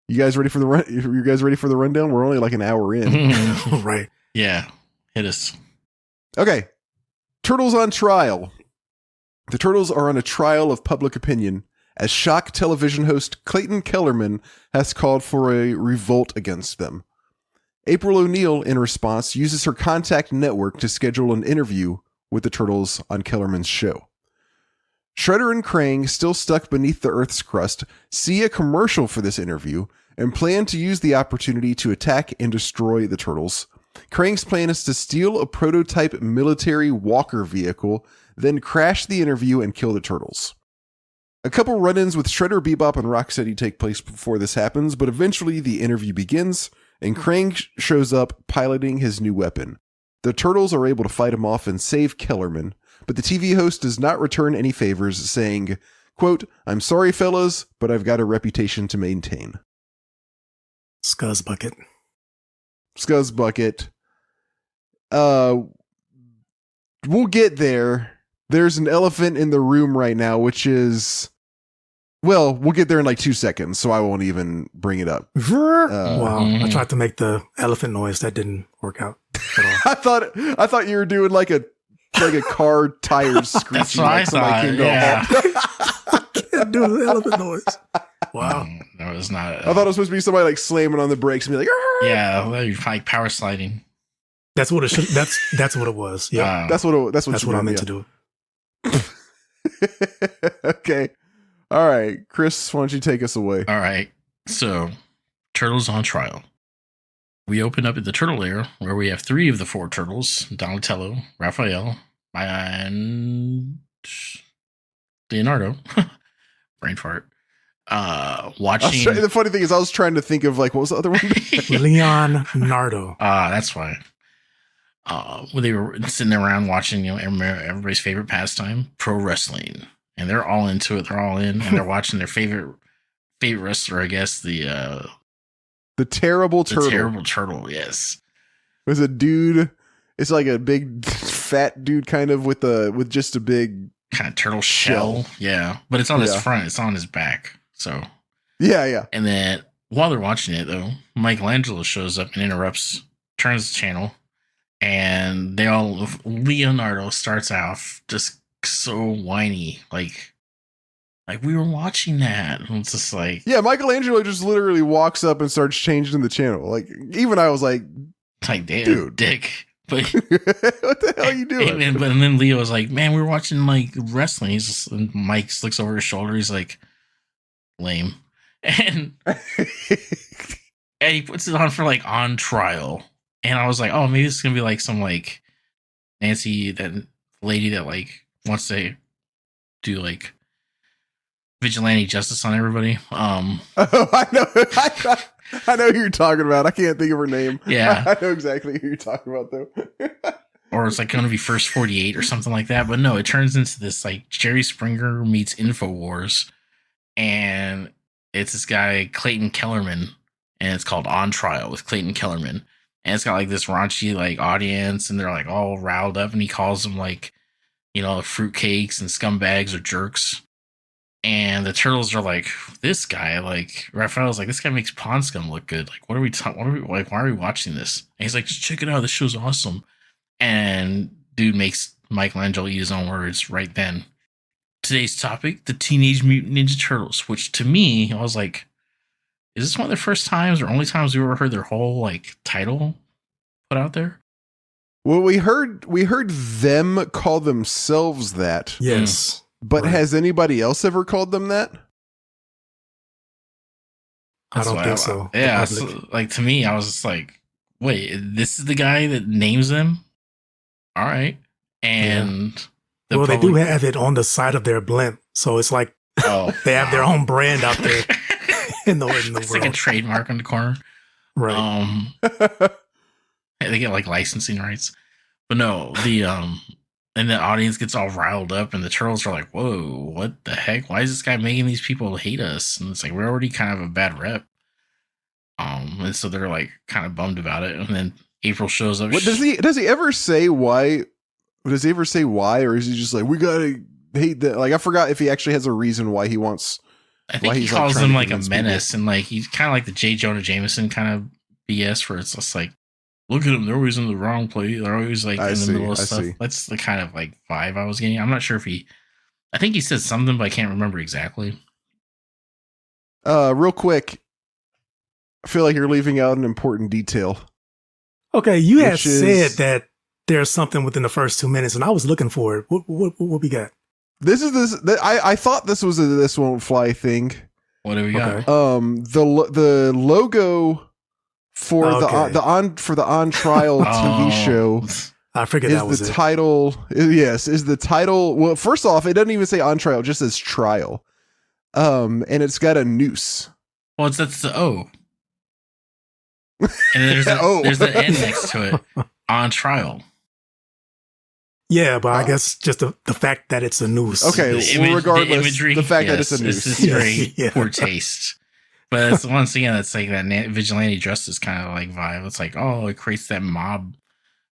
You guys ready for the rundown? We're only like an hour in. Right. Yeah. Hit us. Okay. Turtles on trial. The Turtles are on a trial of public opinion as shock television host Clayton Kellerman has called for a revolt against them. April O'Neil, in response, uses her contact network to schedule an interview with the Turtles on Kellerman's show. Shredder and Krang, still stuck beneath the Earth's crust, see a commercial for this interview and plan to use the opportunity to attack and destroy the Turtles. Krang's plan is to steal a prototype military walker vehicle, then crash the interview and kill the Turtles. A couple run-ins with Shredder, Bebop, and Rocksteady take place before this happens, but eventually the interview begins, and Krang shows up piloting his new weapon. The Turtles are able to fight him off and save Kellerman, but the TV host does not return any favors, saying, quote, "I'm sorry, fellas, but I've got a reputation to maintain." Scuzzbucket. Scuzzbucket. We'll get there. There's an elephant in the room right now, which is... Well, we'll get there in like 2 seconds, so I won't even bring it up. Wow. I tried to make the elephant noise. That didn't work out at all. I thought you were doing like a car tires screeching. That's what like I thought. came to a Yeah. halt. Can't do the elephant noise. Wow. No, it's not. I thought it was supposed to be somebody like slamming on the brakes and be like, "Arr!" Yeah, well, you're like power sliding. That's what it should. That's what it was. Yeah. That's what I meant to do. Okay. All right, Chris, why don't you take us away? All right. So, Turtles on trial. We open up at the turtle lair where we have 3 of the 4 turtles: Donatello, Raphael, and Leonardo. Brain fart. Watching. The funny thing is, I was trying to think of like, what was the other one? Leonardo. That's why. When they were sitting around watching, everybody's favorite pastime, pro wrestling, and they're all into it. They're all in, and they're watching their favorite wrestler, I guess, the terrible turtle. The terrible turtle, yes. It was a dude. It's like a big fat dude, kind of with just a big kind of turtle shell. Yeah, but it's on his front. It's on his back. So yeah. And then while they're watching it, though, Michelangelo shows up and interrupts, turns the channel. And Leonardo starts off just so whiny, like we were watching that. And it's just like, yeah, Michelangelo just literally walks up and starts changing the channel. Like, even I was like, damn, dude, dick. But what the hell are you doing? And then Leo was like, man, we were watching like wrestling. And Mike looks over his shoulder. He's like, lame, and he puts it on for like on trial. And I was like, oh, maybe it's gonna be like some like Nancy, that lady that like wants to do like vigilante justice on everybody. Oh, I know. I know who you're talking about. I can't think of her name. Yeah. I know exactly who you're talking about though. or it's like going to be First 48 or something like that. But no, it turns into this like Jerry Springer meets InfoWars, and it's this guy Clayton Kellerman, and it's called On Trial with Clayton Kellerman, and it's got like this raunchy like audience, and they're like all riled up, and he calls them like, you know, fruitcakes and scumbags or jerks. And the turtles are like, this guy, like Raphael's like, this guy makes Pond Scum look good. Like, what are we like? Why are we watching this? And he's like, just check it out. This show's awesome. And dude makes Michelangelo eat his own words right then. Today's topic: the Teenage Mutant Ninja Turtles. Which to me, I was like, is this one of the first times or only times we ever heard their whole like title put out there? Well, we heard them call themselves that. Yes. But right. Has anybody else ever called them that? I don't think so. Yeah, so, like to me, I was just like, wait, this is the guy that names them? All right. And well, they do have it on the side of their blimp, so it's like they have their own brand out there in the it's world. Like a trademark on the corner. Right. They get like licensing rights. But no, and the audience gets all riled up, and the turtles are like, whoa, what the heck? Why is this guy making these people hate us? And it's like, we're already kind of a bad rep. And so they're like kind of bummed about it. And then April shows up. What does he ever say why? Does he ever say why, or is he just like, we gotta hate that? Like, I forgot if he actually has a reason why he wants. I think he calls them like a menace, and like he's kind of like the J. Jonah Jameson kind of BS, where it's just like, look at them, they're always in the wrong place. They're always like in the middle of stuff. That's the kind of like vibe I was getting. I'm not sure if I think he said something, but I can't remember exactly. Real quick, I feel like you're leaving out an important detail. Okay, you had said that there's something within the first 2 minutes, and I was looking for it. What we got? I thought this was a This Won't Fly thing. What do we got? The logo for the On Trial TV show. I figured that was the title. Yes, is the title. Well, first off, it doesn't even say On Trial; it just says Trial. And it's got a noose. Well, that's the O. And there's there's the N next to it. On Trial. Yeah, but I guess just the fact that it's a noose. Okay, regardless, the imagery, the fact that it's a noose. This is very poor taste. But it's once again, it's like that vigilante justice kind of like vibe. It's like, oh, it creates that mob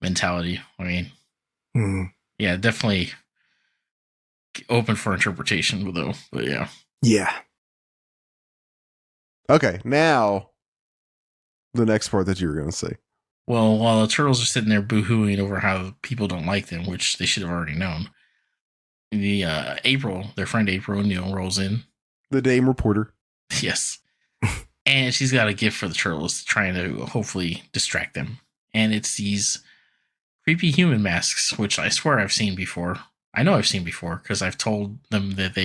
mentality. I mean, yeah, definitely open for interpretation, though. But yeah. Yeah. Okay, now the next part that you were going to say. Well, while the turtles are sitting there boo-hooing over how people don't like them, which they should have already known, the their friend April O'Neil rolls in. The Dame reporter. Yes. And she's got a gift for the turtles, trying to hopefully distract them. And it's these creepy human masks, which I swear I've seen before. I know I've seen before because I've told them that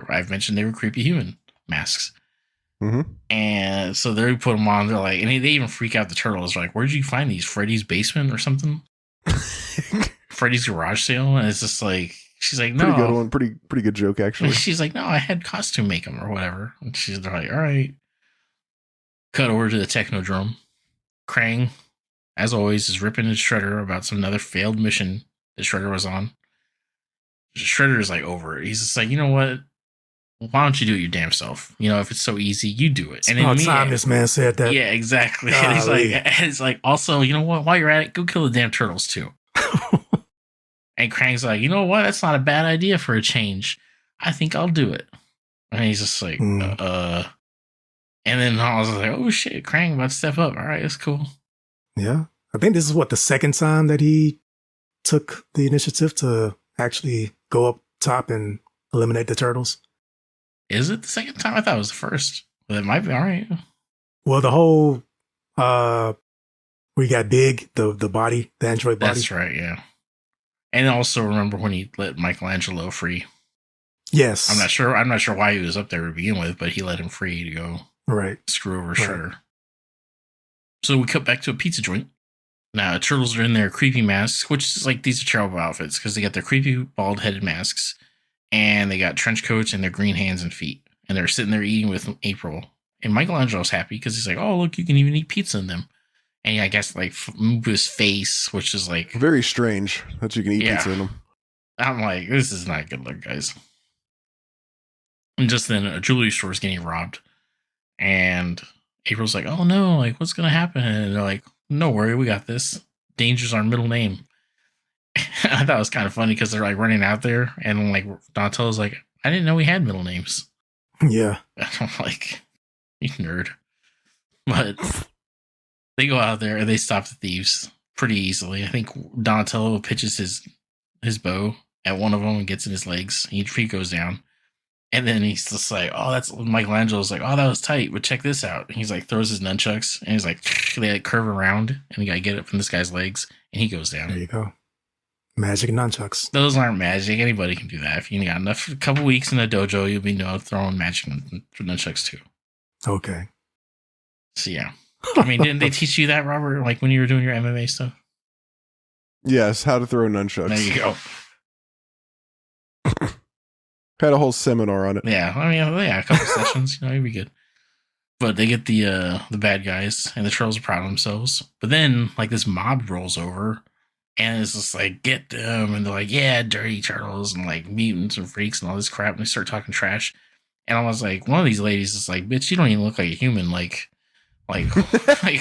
I've mentioned they were creepy human masks. Mm-hmm. And so they put them on. They're like, and they even freak out the turtles. Like, where'd you find these? Freddy's basement or something? Freddy's garage sale? And it's just like, she's like, no. Pretty good one. Pretty good joke, actually. And she's like, no, I had costume make them or whatever. And they're like, all right. Cut over to the Technodrome. Krang, as always, is ripping his Shredder about another failed mission that Shredder was on. Shredder is like over it. He's just like, you know what? Why don't you do it your damn self? You know, if it's so easy, you do it. It's about time this man said that. Yeah, exactly. And he's like, also, you know what? While you're at it, go kill the damn turtles too. And Krang's like, you know what? That's not a bad idea for a change. I think I'll do it. And he's just like, And then I was like, oh shit, Krang about to step up. All right, that's cool. Yeah. I think this is the second time that he took the initiative to actually go up top and eliminate the turtles. Is it the second time? I thought it was the first. But it might be all right. Well, the whole we got Big, the body, the android body. That's right, yeah. And also remember when he let Michelangelo free. Yes. I'm not sure why he was up there to begin with, but he let him free to go screw over Shredder. So we cut back to a pizza joint. Now, the turtles are in their creepy masks, which is like, these are terrible outfits because they got their creepy bald-headed masks and they got trench coats and their green hands and feet. And they're sitting there eating with April. And Michelangelo's happy because he's like, oh, look, you can even eat pizza in them. and I guess like move his face, which is like Very strange that you can eat Yeah. pizza in them. I'm like, this is not good look, guys. And just then, a jewelry store is getting robbed, and April's like, "Oh no! Like, what's gonna happen?" And they're like, "No worry, we got this. Danger's our middle name." I thought it was kind of funny because they're like running out there, and like Donatello's like, "I didn't know we had middle names." Yeah. I'm like, "You nerd," but they go out there and they stop the thieves pretty easily. I think Donatello pitches his bow at one of them and gets in his legs. He goes down. And then he's just like, "Oh, that's Michelangelo's like, oh, that was tight, but check this out." And he's like, throws his nunchucks, and he's like, they like curve around, and you gotta get it from this guy's legs, and he goes down. There you go. Magic nunchucks. Those aren't magic. Anybody can do that. If you got enough, a couple weeks in the dojo, you'll be throwing magic nunchucks too. Okay. So yeah, I mean, didn't they teach you that, Robert? Like when you were doing your MMA stuff? Yes, how to throw nunchucks. There you go. Had a whole seminar on it. Yeah, I mean, yeah, a couple sessions, you'd be good. But they get the bad guys, and the trolls are proud of themselves. But then, like, this mob rolls over, and it's just like, get them, and they're like, yeah, dirty turtles, and like mutants and freaks and all this crap, and they start talking trash. And I was like, one of these ladies is like, bitch, you don't even look like a human, like, like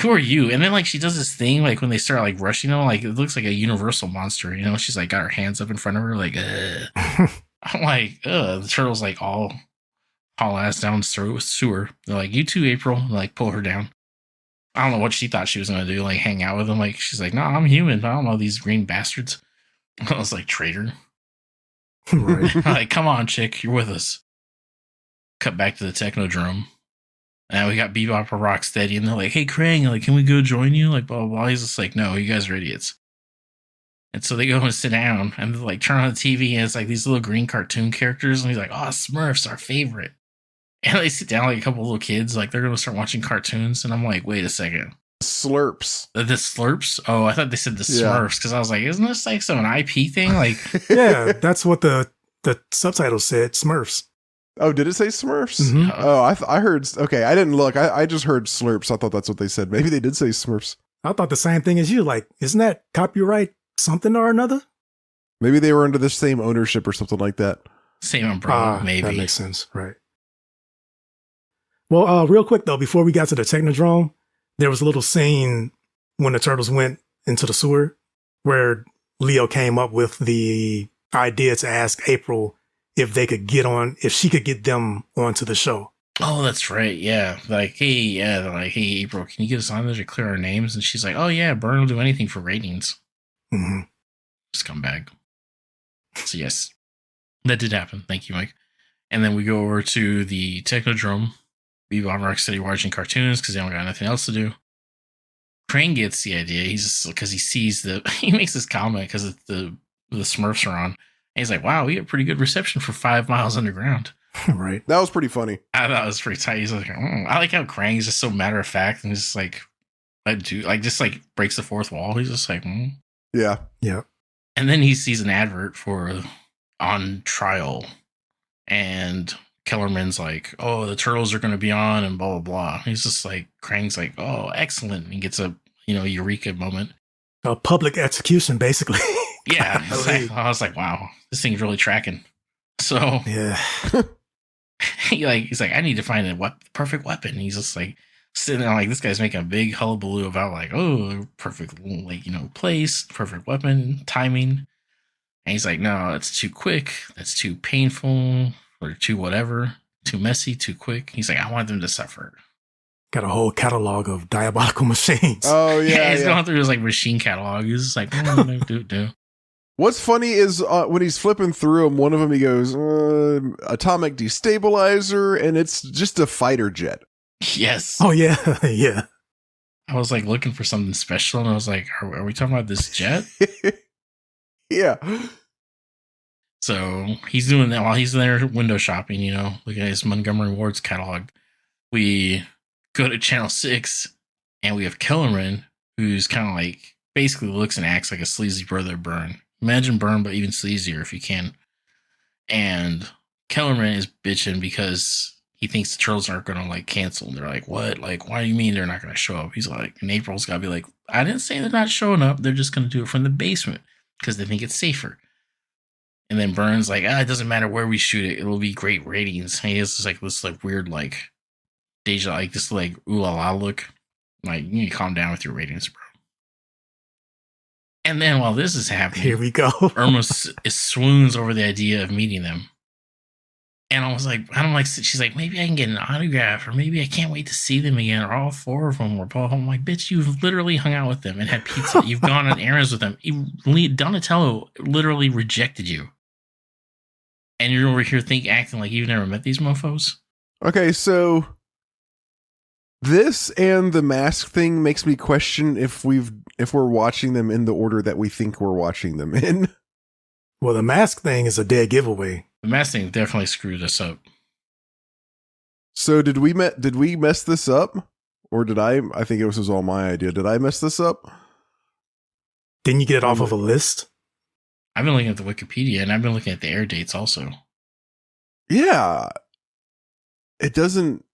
who are you? And then like she does this thing, like when they start like rushing them, like it looks like a universal monster, you know? She's like got her hands up in front of her, like, I'm like, the turtle's like all haul ass down through sewer. They're like, you too, April. And, like pull her down. I don't know what she thought she was gonna do, like hang out with them. Like she's like, no, I'm human. I don't know these green bastards. I was like, traitor. Right. Like, come on, chick, you're with us. Cut back to the Technodrome. And we got Bebop and Rocksteady, and they're like, hey, Krang, like, can we go join you? Like, blah, blah, blah. He's just like, no, you guys are idiots. And so they go and sit down, and they like turn on the TV, and it's like these little green cartoon characters, and he's like, oh, Smurfs, our favorite. And they sit down like a couple little kids, like they're going to start watching cartoons, and I'm like, wait a second. Slurps. The Slurps? Oh, I thought they said the Yeah. Smurfs, because I was like, isn't this like some IP thing? Like, Yeah, that's what the subtitle said, Smurfs. Oh, did it say Smurfs? Mhm. Oh, I heard. Okay, I didn't look. I just heard Slurps. I thought that's what they said. Maybe they did say Smurfs. I thought the same thing as you. Like, isn't that copyright something or another? Maybe they were under the same ownership or something like that. same umbrella, maybe. That makes sense, right? Well, real quick though, before we got to the Technodrome, there was a little scene when the turtles went into the sewer where Leo came up with the idea to ask April if she could get them onto the show. Oh, that's right. Yeah. Like, hey, they're like, hey, April, can you get us on there to clear our names? And she's like, oh, yeah, Byrne will do anything for ratings. Mm-hmm. Scumbag. So, yes, that did happen. Thank you, Mike. And then we go over to the Technodrome. Bebop and Rocksteady watching cartoons because they don't got nothing else to do. Crane gets the idea. He's just because he sees he makes this comment because the Smurfs are on. And he's like, wow, we get pretty good reception for 5 miles underground. Right. That was pretty funny. I thought it was pretty tight. He's like, I like how Krang's just so matter of fact and just like, just like breaks the fourth wall. He's just like, Yeah. Yeah. And then he sees an advert for On Trial, and Kellerman's like, oh, the turtles are going to be on, and blah blah blah. He's just like, Krang's like, oh, excellent. And he gets a eureka moment. A public execution, basically. Yeah, I was like, wow, this thing's really tracking. So Yeah. he's like, I need to find a perfect weapon. He's just like sitting there like this guy's making a big hullabaloo about like, oh, perfect place, perfect weapon, timing. And he's like, no, that's too quick, that's too painful, or too whatever, too messy, too quick. He's like, I want them to suffer. Got a whole catalog of diabolical machines. Oh yeah. He's going through his like machine catalog. He's just like, do. What's funny is when he's flipping through them, one of them he goes, atomic destabilizer, and it's just a fighter jet. Yes. Oh yeah. Yeah. I was like looking for something special, and I was like, are we talking about this jet? Yeah. So he's doing that while he's there window shopping, looking at his Montgomery Ward's catalog. We go to Channel 6, and we have Kellerman, who's kind of like, basically looks and acts like a sleazy brother of Byrne. Imagine Byrne, but even sleazier if you can. And Kellerman is bitching because he thinks the turtles aren't gonna like cancel. And they're like, what? Like, why do you mean they're not gonna show up? He's like, and April's gotta be like, I didn't say they're not showing up. They're just gonna do it from the basement because they think it's safer. And then Burns like, it doesn't matter where we shoot it. It'll be great ratings. And he has this like weird like deja, like this like ooh la la look. Like, you need to calm down with your ratings, bro. And then while this is happening, Here we go. Irma swoons over the idea of meeting them. And I don't like, she's like, maybe I can get an autograph, or maybe I can't wait to see them again, or all four of them were both. I'm like, bitch, you've literally hung out with them and had pizza. You've gone on errands with them. Donatello literally rejected you. And you're over here acting like you've never met these mofos? Okay, so this and the mask thing makes me question if we're watching them in the order that we think we're watching them in. Well, the mask thing is a dead giveaway. The mask thing definitely screwed us up. So did we mess this up? Or did I think it was all my idea. Did I mess this up? Didn't you get it off of a list? I've been looking at the Wikipedia, and I've been looking at the air dates also. Yeah. It doesn't.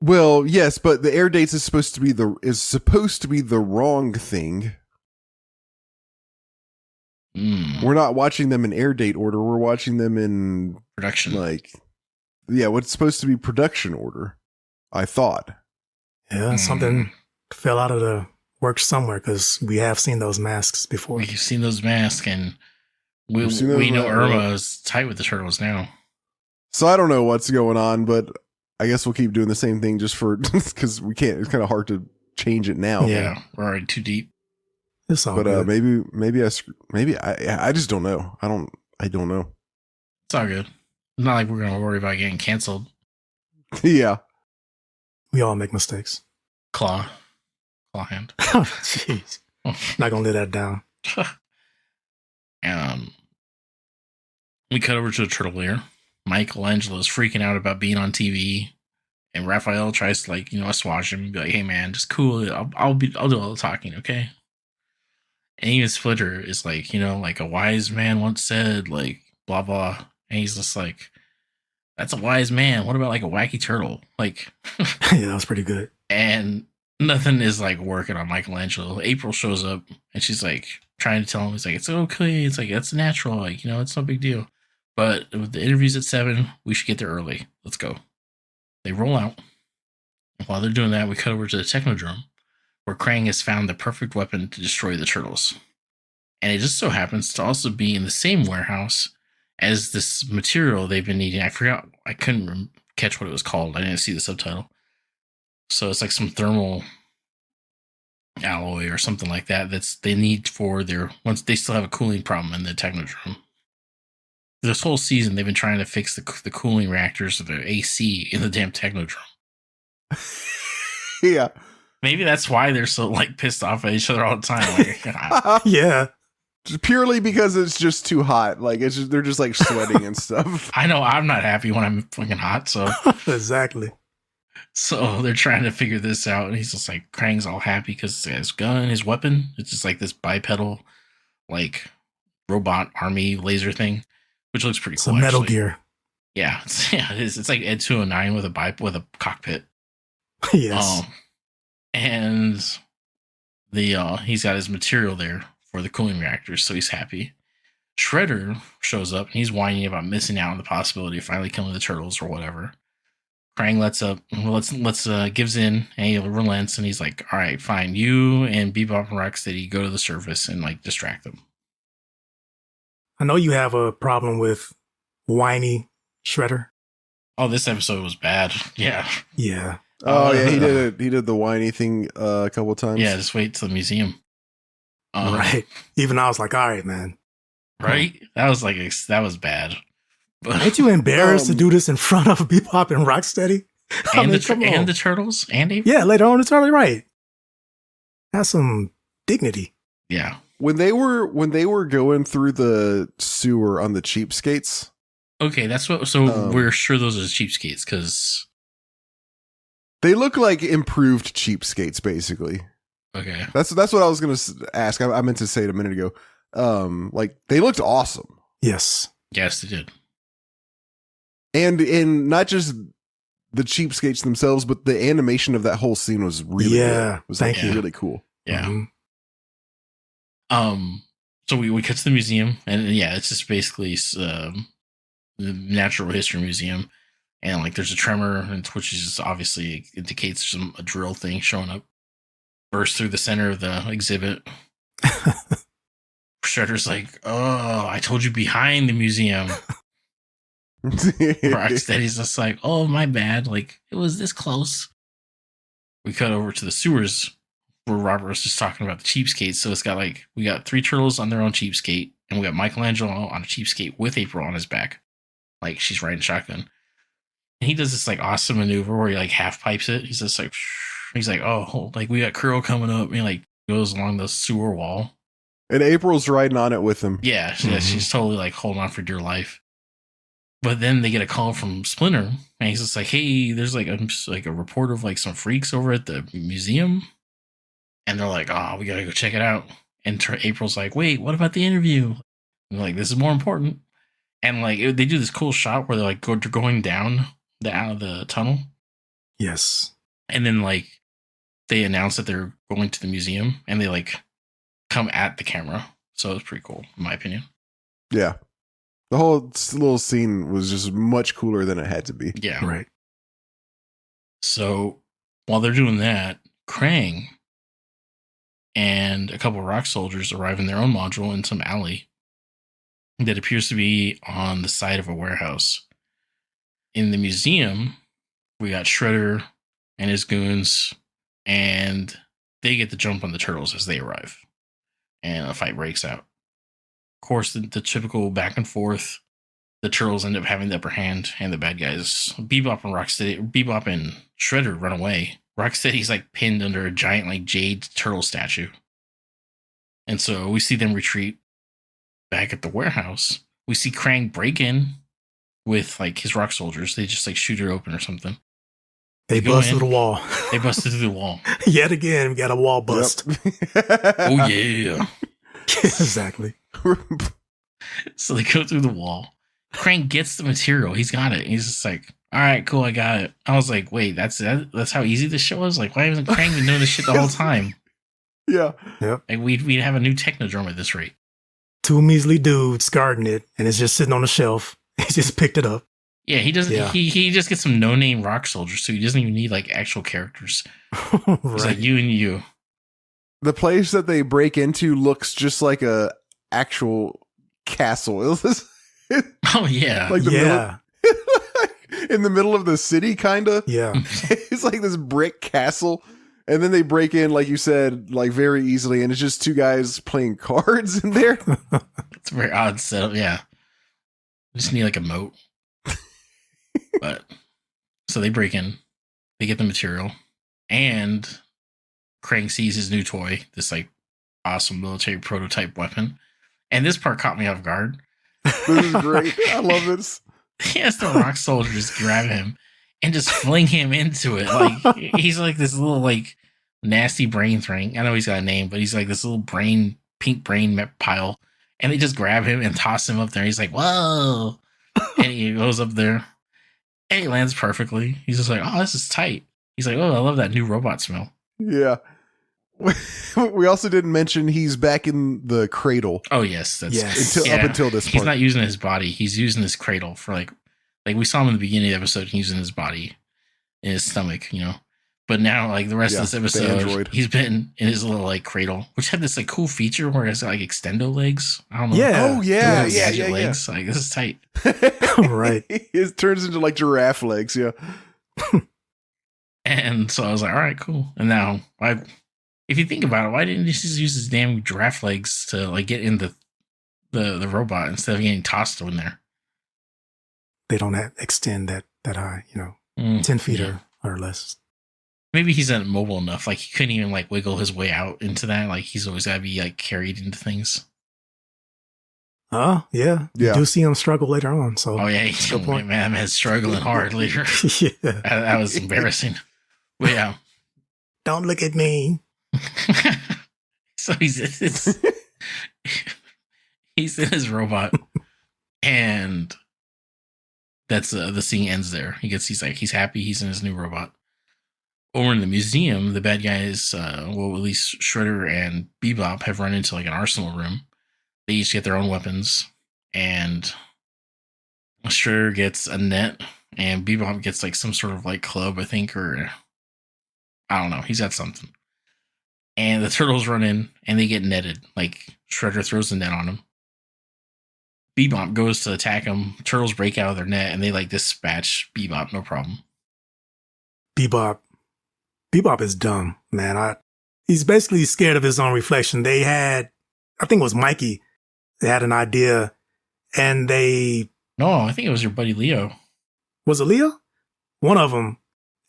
Well, yes, but the air dates is supposed to be the wrong thing. We're not watching them in air date order. We're watching them in production. What's supposed to be production order, I thought. Yeah, something fell out of the works somewhere, because we have seen those masks before. We've seen those masks, and we know Irma is tight with the turtles now. So I don't know what's going on, but I guess we'll keep doing the same thing just because we can't. It's kind of hard to change it now. Yeah, we're already too deep. It's all but good. maybe I just don't know. I don't know. It's all good. It's not like we're gonna worry about getting canceled. Yeah, we all make mistakes. Claw hand. Oh, jeez. Not gonna let that down. We cut over to the turtle lair. Michelangelo's freaking out about being on TV, and Raphael tries to assuage him and be like, "Hey man, just cool. I'll do all the talking, okay?" And even Splitter is like, like a wise man once said, like blah blah, and he's just like, "That's a wise man. What about like a wacky turtle?" Like, yeah, that was pretty good. And nothing is like working on Michelangelo. April shows up and she's like trying to tell him, it's like, it's okay. It's like, that's natural. Like, it's no big deal. But with the interview's at 7, we should get there early. Let's go. They roll out. And while they're doing that, we cut over to the Technodrome, where Krang has found the perfect weapon to destroy the turtles. And it just so happens to also be in the same warehouse as this material they've been needing. I forgot. I couldn't catch what it was called. I didn't see the subtitle. So it's like some thermal alloy or something like that they need for once they still have a cooling problem in the Technodrome. This whole season, they've been trying to fix the cooling reactors of the AC in the damn Technodrome. Yeah. Maybe that's why they're so like pissed off at each other all the time. Like, yeah. Just purely because it's just too hot. Like they're just like sweating and stuff. I know I'm not happy when I'm fucking hot, so exactly. So they're trying to figure this out, and he's just like, Krang's all happy because his gun, his weapon, it's just like this bipedal, like robot army laser thing, which looks pretty cool. Some Metal Gear. Yeah, it is. It's like Ed 209 with a cockpit. Yes. And he's got his material there for the cooling reactors, so he's happy. Shredder shows up and he's whining about missing out on the possibility of finally killing the turtles or whatever. Krang gives in, and he relents, and he's like, all right, fine, you and Bebop and Rocksteady go to the surface and like distract them. I know you have a problem with whiny Shredder. Oh, this episode was bad. Yeah. Yeah. Oh yeah, he did the whiny thing a couple times. Yeah, just wait till the museum. Right. Even I was like, all right, man. Right? That was bad. Ain't you embarrassed to do this in front of Bebop and Rocksteady? And the turtles and April? Yeah, later on, it's totally right. Have some dignity. Yeah. When they were going through the sewer on the cheapskates. Okay, that's what. So we're sure those are cheapskates because they look like improved cheapskates, basically. Okay, that's what I was gonna ask. I meant to say it a minute ago. Like they looked awesome. Yes, they did. And not just the cheapskates themselves, but the animation of that whole scene was really good. It was thank you. really cool. Yeah. Mhm. So we cut to the museum, and yeah, it's just basically the Natural History Museum, and like there's a tremor, which is obviously indicates a drill thing showing up. Burst through the center of the exhibit. Shredder's like, "Oh, I told you behind the museum." Rocksteady's just like, "Oh, my bad. Like it was this close." We cut over to the sewers where Robert was just talking about the cheapskates. So it's got like we got 3 turtles on their own cheapskate, and we got Michelangelo on a cheapskate with April on his back, like she's riding shotgun. And he does this like awesome maneuver where he like half pipes it. He's just like, he's like, "Oh, like we got Curl coming up," and he like goes along the sewer wall. And April's riding on it with him. Yeah, she's totally like holding on for dear life. But then they get a call from Splinter, and he's just like, "Hey, there's like a report of like some freaks over at the museum," and they're like, "Oh, we gotta go check it out." And April's like, "Wait, what about the interview?" And like, "This is more important." And like they do this cool shot where they're like going down the tunnel. Yes. And then like they announce that they're going to the museum, and they like come at the camera. So it's pretty cool, in my opinion. Yeah. The whole little scene was just much cooler than it had to be. Yeah. Right. So while they're doing that, Krang and a couple of rock soldiers arrive in their own module in some alley that appears to be on the side of a warehouse. In the museum, we got Shredder and his goons, and they get the jump on the turtles as they arrive, and a fight breaks out. Of course, the typical back and forth. The turtles end up having the upper hand, and the bad guys, Bebop and Shredder, run away. Rocksteady's like pinned under a giant like jade turtle statue, and so we see them retreat back at the warehouse. We see Krang break in with like his rock soldiers. They just like shoot it open or something. They bust through the wall. They busted through the wall. Yet again, we got a wall bust. Yep. Oh yeah. Exactly. So they go through the wall. Krang gets the material. He's got it. He's just like, "All right, cool, I got it." I was like, "Wait, that's how easy this show was? Like, why hasn't Krang been doing this shit the whole time?" Yeah. Yep. Like we'd have a new Technodrome at this rate. 2 measly dudes guarding it, and it's just sitting on the shelf. He just picked it up. Yeah, he doesn't. Yeah. He just gets some no-name rock soldiers, so he doesn't even need like actual characters. He's Right. like you and you. The place that they break into looks just like a actual castle. Oh yeah. Like the Yeah. middle, in the middle of the city, kind of. Yeah. It's like this brick castle, and then they break in, like you said, like very easily, and it's just 2 guys playing cards in there. It's a very odd setup. Yeah, just need like a moat. But so they break in, they get the material, and Krang sees his new toy, this like awesome military prototype weapon. And this part caught me off guard. This is great. I love this. He has the rock soldiers grab him and just fling him into it. Like he's like this little like nasty brain thing. I know he's got a name, but he's like this little pink brain pile. And they just grab him and toss him up there. He's like, "Whoa!" And he goes up there, and he lands perfectly. He's just like, "Oh, this is tight." He's like, "Oh, I love that new robot smell." Yeah. We also didn't mention he's back in the cradle. Oh yes, that's Yes. Up until this He's part. not using his body. He's using his cradle for like we saw him in the beginning of the episode using his body in his stomach, you know. But now, like the rest Yeah, of this the episode, android. he's been in his little like cradle, which had this like cool feature where it's like extendo legs. I don't know. Yeah. Oh yeah, Yes. yeah, Gadget yeah, legs. Like this is tight. Right. It turns into like giraffe legs. Yeah. And so I was like, all right, cool. And now, if you think about it, why didn't he just use his damn giraffe legs to like get in the robot instead of getting tossed in there? They don't extend that high, 10 feet yeah. or less. Maybe he's not mobile enough. Like he couldn't even like wiggle his way out into that. Like he's always got to be like carried into things. Oh, yeah. Yeah. You do see him struggle later on. So, Oh yeah, he's Good point. man's struggling hard later. yeah. That was embarrassing. But yeah. Don't look at me. So he's in his robot, and That's the scene ends there. He's happy. He's in his new robot. Over in the museum, the bad guys, well, at least Shredder and Bebop have run into like an arsenal room. They each get their own weapons, and Shredder gets a net, and Bebop gets like some sort of like club, I think, or I don't know. He's got something. And the turtles run in, and they get netted. Like Shredder throws the net on him. Bebop goes to attack him. Turtles break out of their net, and they like dispatch Bebop, no problem. Bebop is dumb, man. He's basically scared of his own reflection. They had, I think it was Mikey. They had an idea, and No, I think it was your buddy Leo. Was it Leo? One of them,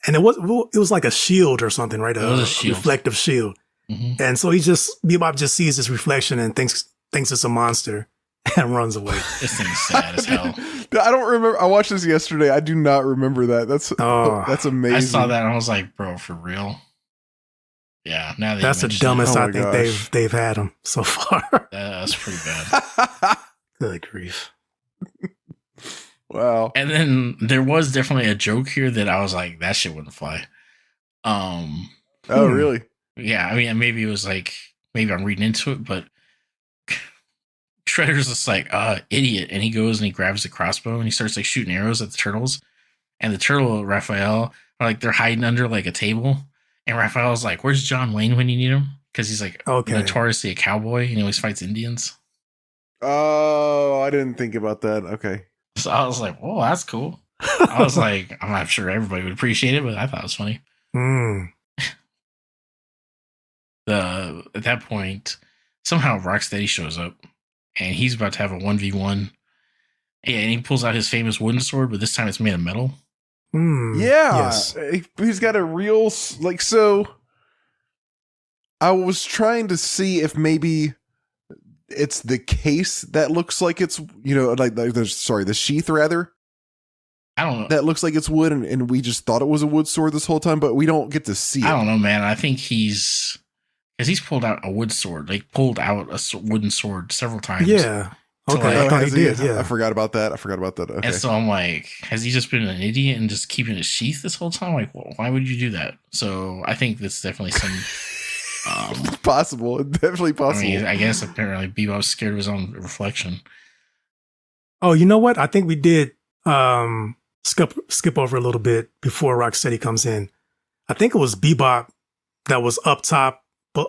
and it was like a shield or something, right? It was a shield. Reflective shield. Mm-hmm. And so Bebop just sees his reflection and thinks it's a monster and runs away. This thing's sad as hell. I don't remember. I watched this yesterday. I do not remember that. That's amazing. I saw that and I was like, bro, for real? Yeah, now that that's the dumbest I think they've had him so far. That's pretty bad. Good grief. Wow. And then there was definitely a joke here that I was like, that shit wouldn't fly. Oh, really? Yeah, I mean, maybe it was like, maybe I'm reading into it, but Shredder's just like, idiot. And he goes and he grabs the crossbow and he starts like shooting arrows at the turtles. And the turtle, Raphael, are like, they're hiding under like a table. And Raphael's like, where's John Wayne when you need him? Because he's like notoriously a cowboy and he always fights Indians. Oh, I didn't think about that. Okay. So I was like, oh, that's cool. I was like, I'm not sure everybody would appreciate it, but I thought it was funny. At that point, somehow Rocksteady shows up and he's about to have a 1v1. Yeah, and he pulls out his famous wooden sword, but this time it's made of metal. Yeah. Yes. He's got a real, like, so I was trying to see if maybe it's the case that looks like it's, like the sheath rather. I don't know. That looks like it's wood, and we just thought it was a wood sword this whole time, but we don't get to see it. I don't know, man. I think he's pulled out a wood sword, like pulled out a wooden sword several times. Yeah. Okay. I thought he did. Yeah. I forgot about that. Okay. And so I'm like, has he just been an idiot and just keeping his sheath this whole time? Like, well, why would you do that? So I think that's definitely some. Possible. Definitely possible. I mean, I guess apparently Bebop's scared of his own reflection. Oh, you know what? I think we did skip over a little bit before Rocksteady comes in. I think it was Bebop that was up top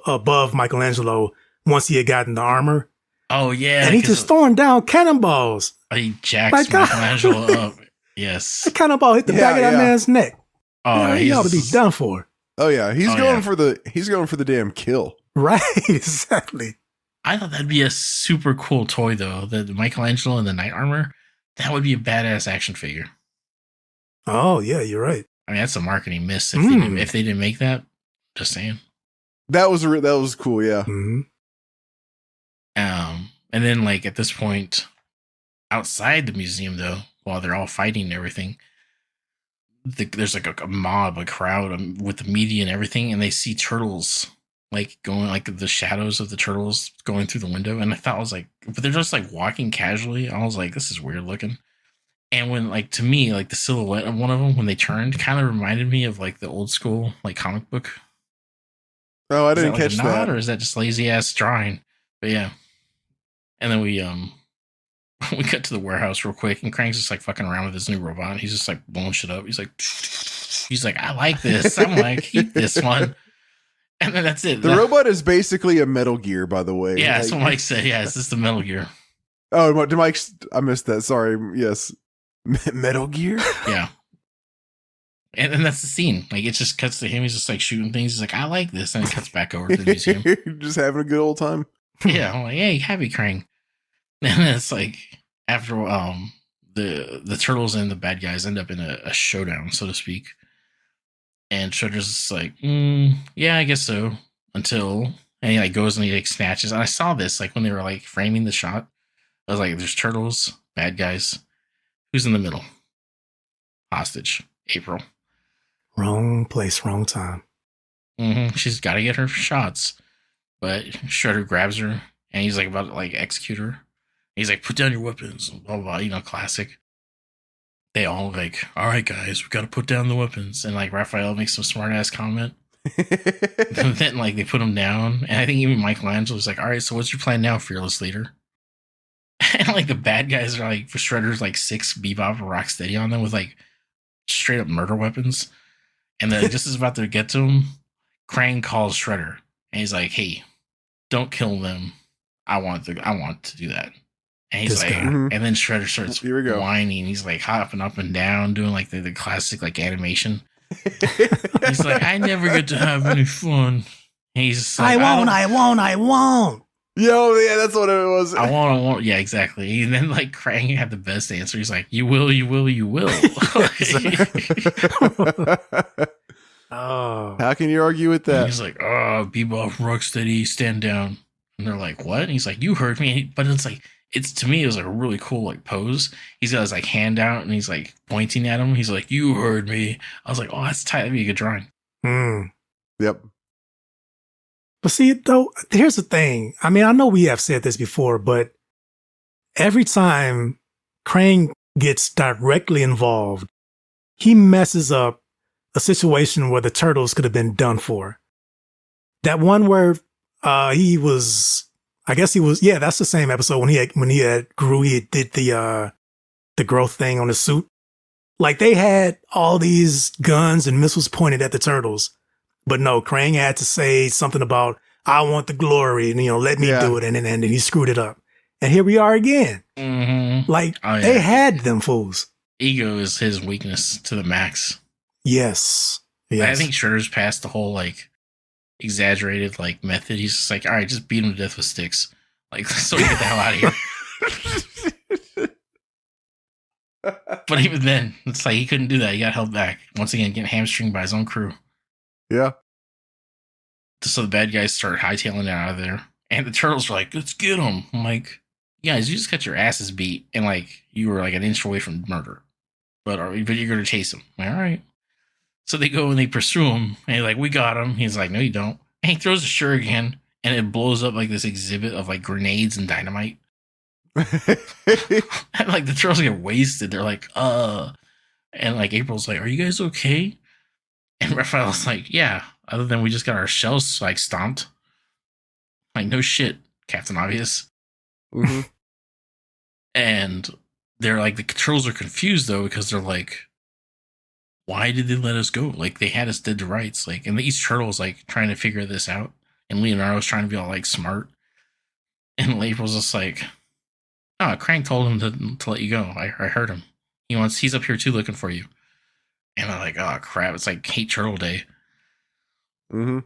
above Michelangelo once he had gotten the armor. Oh, yeah. And he's just throwing down cannonballs. He jacks Michelangelo up. Yes. The cannonball hit the back of that man's neck. Oh, he ought to be done for. Oh yeah, he's going for the damn kill. Right, exactly. I thought that'd be a super cool toy though. The Michelangelo in the knight armor, that would be a badass action figure. Oh yeah, you're right. I mean, that's a marketing miss if they didn't make that. Just saying. That was cool, yeah. Mm-hmm. And then like at this point, outside the museum though, while they're all fighting and everything. There's like a mob, a crowd with the media and everything, and they see turtles like going, like the shadows of the turtles going through the window. And I thought, I was like, but they're just like walking casually. I was like, this is weird looking. And when, like, to me, like the silhouette of one of them when they turned kind of reminded me of like the old school like comic book. Oh, I didn't catch that. Or is that just lazy ass drawing? But yeah. And then we cut to the warehouse real quick, and Krang's just like fucking around with his new robot. He's just like blowing shit up. He's like, I like this. I'm like, keep this one. And then that's it. The robot is basically a Metal Gear, by the way. Yeah, that's what Mike said. Yeah, it's just the Metal Gear. Oh, did Mike? I missed that. Sorry. Yes, Metal Gear. Yeah. And then that's the scene. Like, it just cuts to him. He's just like shooting things. He's like, I like this. And it cuts back over to the museum. Just having a good old time. Yeah, I'm like, hey, happy Krang. And then it's like after the turtles and the bad guys end up in a showdown, so to speak. And Shredder's just like, yeah, I guess so. And he like goes and he like snatches. And I saw this like when they were like framing the shot. I was like, there's turtles, bad guys. Who's in the middle? Hostage. April. Wrong place, wrong time. She's got to get her shots. But Shredder grabs her and he's like about to like execute her. He's like, put down your weapons, blah, blah, blah, classic. they all like, all right, guys, we got to put down the weapons. And like Raphael makes some smart ass comment. And then like they put him down. And I think even Michelangelo's like, all right, so what's your plan now, fearless leader? And like the bad guys are like, for Shredder's like 6 Bebop or Rocksteady on them with like straight up murder weapons. And then just as about to get to him, Krang calls Shredder. And he's like, hey, don't kill them. I want to do that. And he's This like, guy. Mhm. and then Shredder starts Here we go. whining. He's like hopping up and down, doing like the classic like animation. He's like, I never get to have any fun. And he's just like, I won't. Yo, yeah, that's what it was. I won't. Yeah, exactly. And then like Krang had the best answer. He's like, you will. Oh, How can you argue with And that? he's like, oh, Bebop, Rocksteady, stand down. And they're like, what? And he's like, you heard me. But it's like, to me, it was like a really cool like pose. He's got his like hand out and he's like pointing at him. He's like, you heard me. I was like, oh, that's tight. That'd be a good drawing. Yep. But see, though, here's the thing. I mean, I know we have said this before, but every time Krang gets directly involved, he messes up a situation where the turtles could have been done for. That one where he was, I guess he was, yeah, that's the same episode when he did the growth thing on his suit. Like they had all these guns and missiles pointed at the turtles. But no, Krang had to say something about, I want the glory, and, let me do it. And then he screwed it up. And here we are again. Mm-hmm. Like, Oh, yeah. they had them fools. Ego is his weakness to the max. Yes. I think Shredder's past the whole, like, exaggerated, like, method. He's just like, all right, just beat him to death with sticks. Like, so we get the hell out of here. But even then, it's like he couldn't do that. He got held back. Once again, getting hamstringed by his own crew. Yeah. So the bad guys start hightailing it out of there. And the turtles are like, let's get them. I'm like, guys, you just got your asses beat. And like, you were like an inch away from murder. But you're going to chase him. Like, all right. So they go and they pursue him. And they're like, we got him. He's like, no, you don't. And he throws a shuriken. And it blows up like this exhibit of like grenades and dynamite. And like the turtles get wasted. They're like, And like April's like, are you guys okay? And Raphael's like, yeah, other than we just got our shells like stomped. Like, no shit, Captain Obvious. Mm-hmm. And they're like, the turtles are confused though, because they're like, why did they let us go? Like, they had us dead to rights. Like, and each turtle's like trying to figure this out. And Leonardo's trying to be all like smart. And April's just like, oh, Krang told him to let you go. I heard him. He's up here too looking for you. And I'm like, oh crap, it's like Hate Turtle Day. Mm-hmm.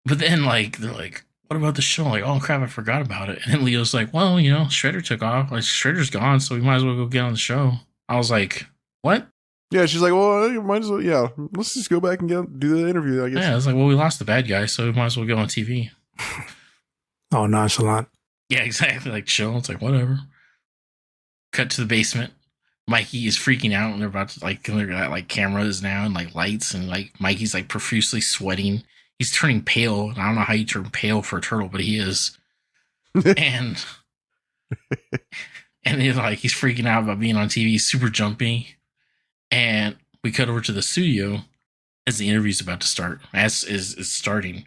But then like they're like, what about the show? Like, oh crap, I forgot about it. And then Leo's like, well, Shredder took off. Like Shredder's gone, so we might as well go get on the show. I was like, what? Yeah, she's like, well, you might as well. Yeah, let's just go back and do the interview. I guess. Yeah, I was like, well, we lost the bad guy, so we might as well go on TV. Oh, nonchalant. Yeah, exactly. Like chill. It's like whatever. Cut to the basement. Mikey is freaking out, and they're about to they're got like cameras now and like lights, and like Mikey's like profusely sweating. He's turning pale. And I don't know how you turn pale for a turtle, but he is. and he's like he's freaking out about being on TV. He's super jumpy, and we cut over to the studio as the interview's about to start. As is starting,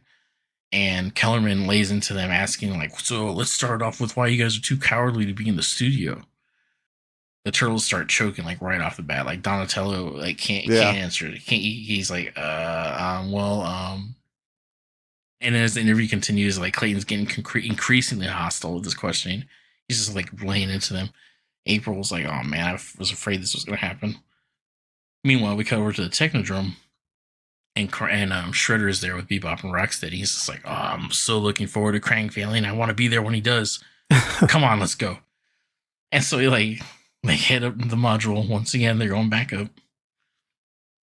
and Kellerman lays into them asking like, "So let's start off with why you guys are too cowardly to be in the studio." The turtles start choking like right off the bat. Like Donatello like can't answer it. He's like and as the interview continues, like Clayton's getting increasingly hostile with this questioning. He's just like laying into them. April's like, oh man, I was afraid this was gonna happen. Meanwhile, we cut over to the Technodrome, and Shredder is there with Bebop and Rocksteady. He's just like, oh, I'm so looking forward to Krang failing. I want to be there when he does. Come on, let's go. And so they hit up the module once again. They're going back up,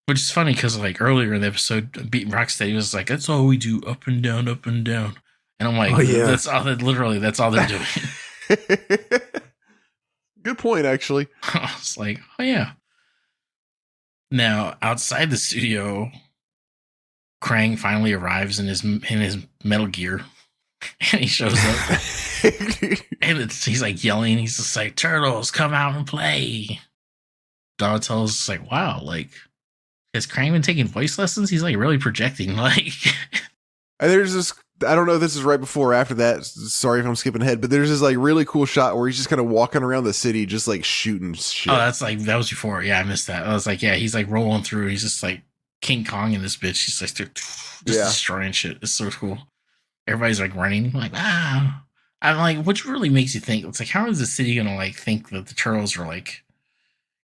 which is funny because like earlier in the episode, Rocksteady was like, "That's all we do, up and down, up and down." And I'm like, oh, yeah. That's all. That's all they're doing. Good point, actually. I was like, oh yeah. Now outside the studio, Krang finally arrives in his Metal Gear, and he shows up. And he's like yelling. He's just like, turtles, come out and play. Donatello's like, wow, like, has Krang been taking voice lessons? He's like really projecting. Like, And there's this, I don't know if this is right before or after that. Sorry if I'm skipping ahead, but there's this like really cool shot where he's just kind of walking around the city, just like shooting shit. oh, that's like, that was before. Yeah, I missed that. I was like, yeah, he's like rolling through. He's just like King Kong in this bitch. He's like, just destroying shit. It's so cool. Everybody's like running, like, ah. I'm like, which really makes you think, it's like, how is the city gonna like think that the turtles are like,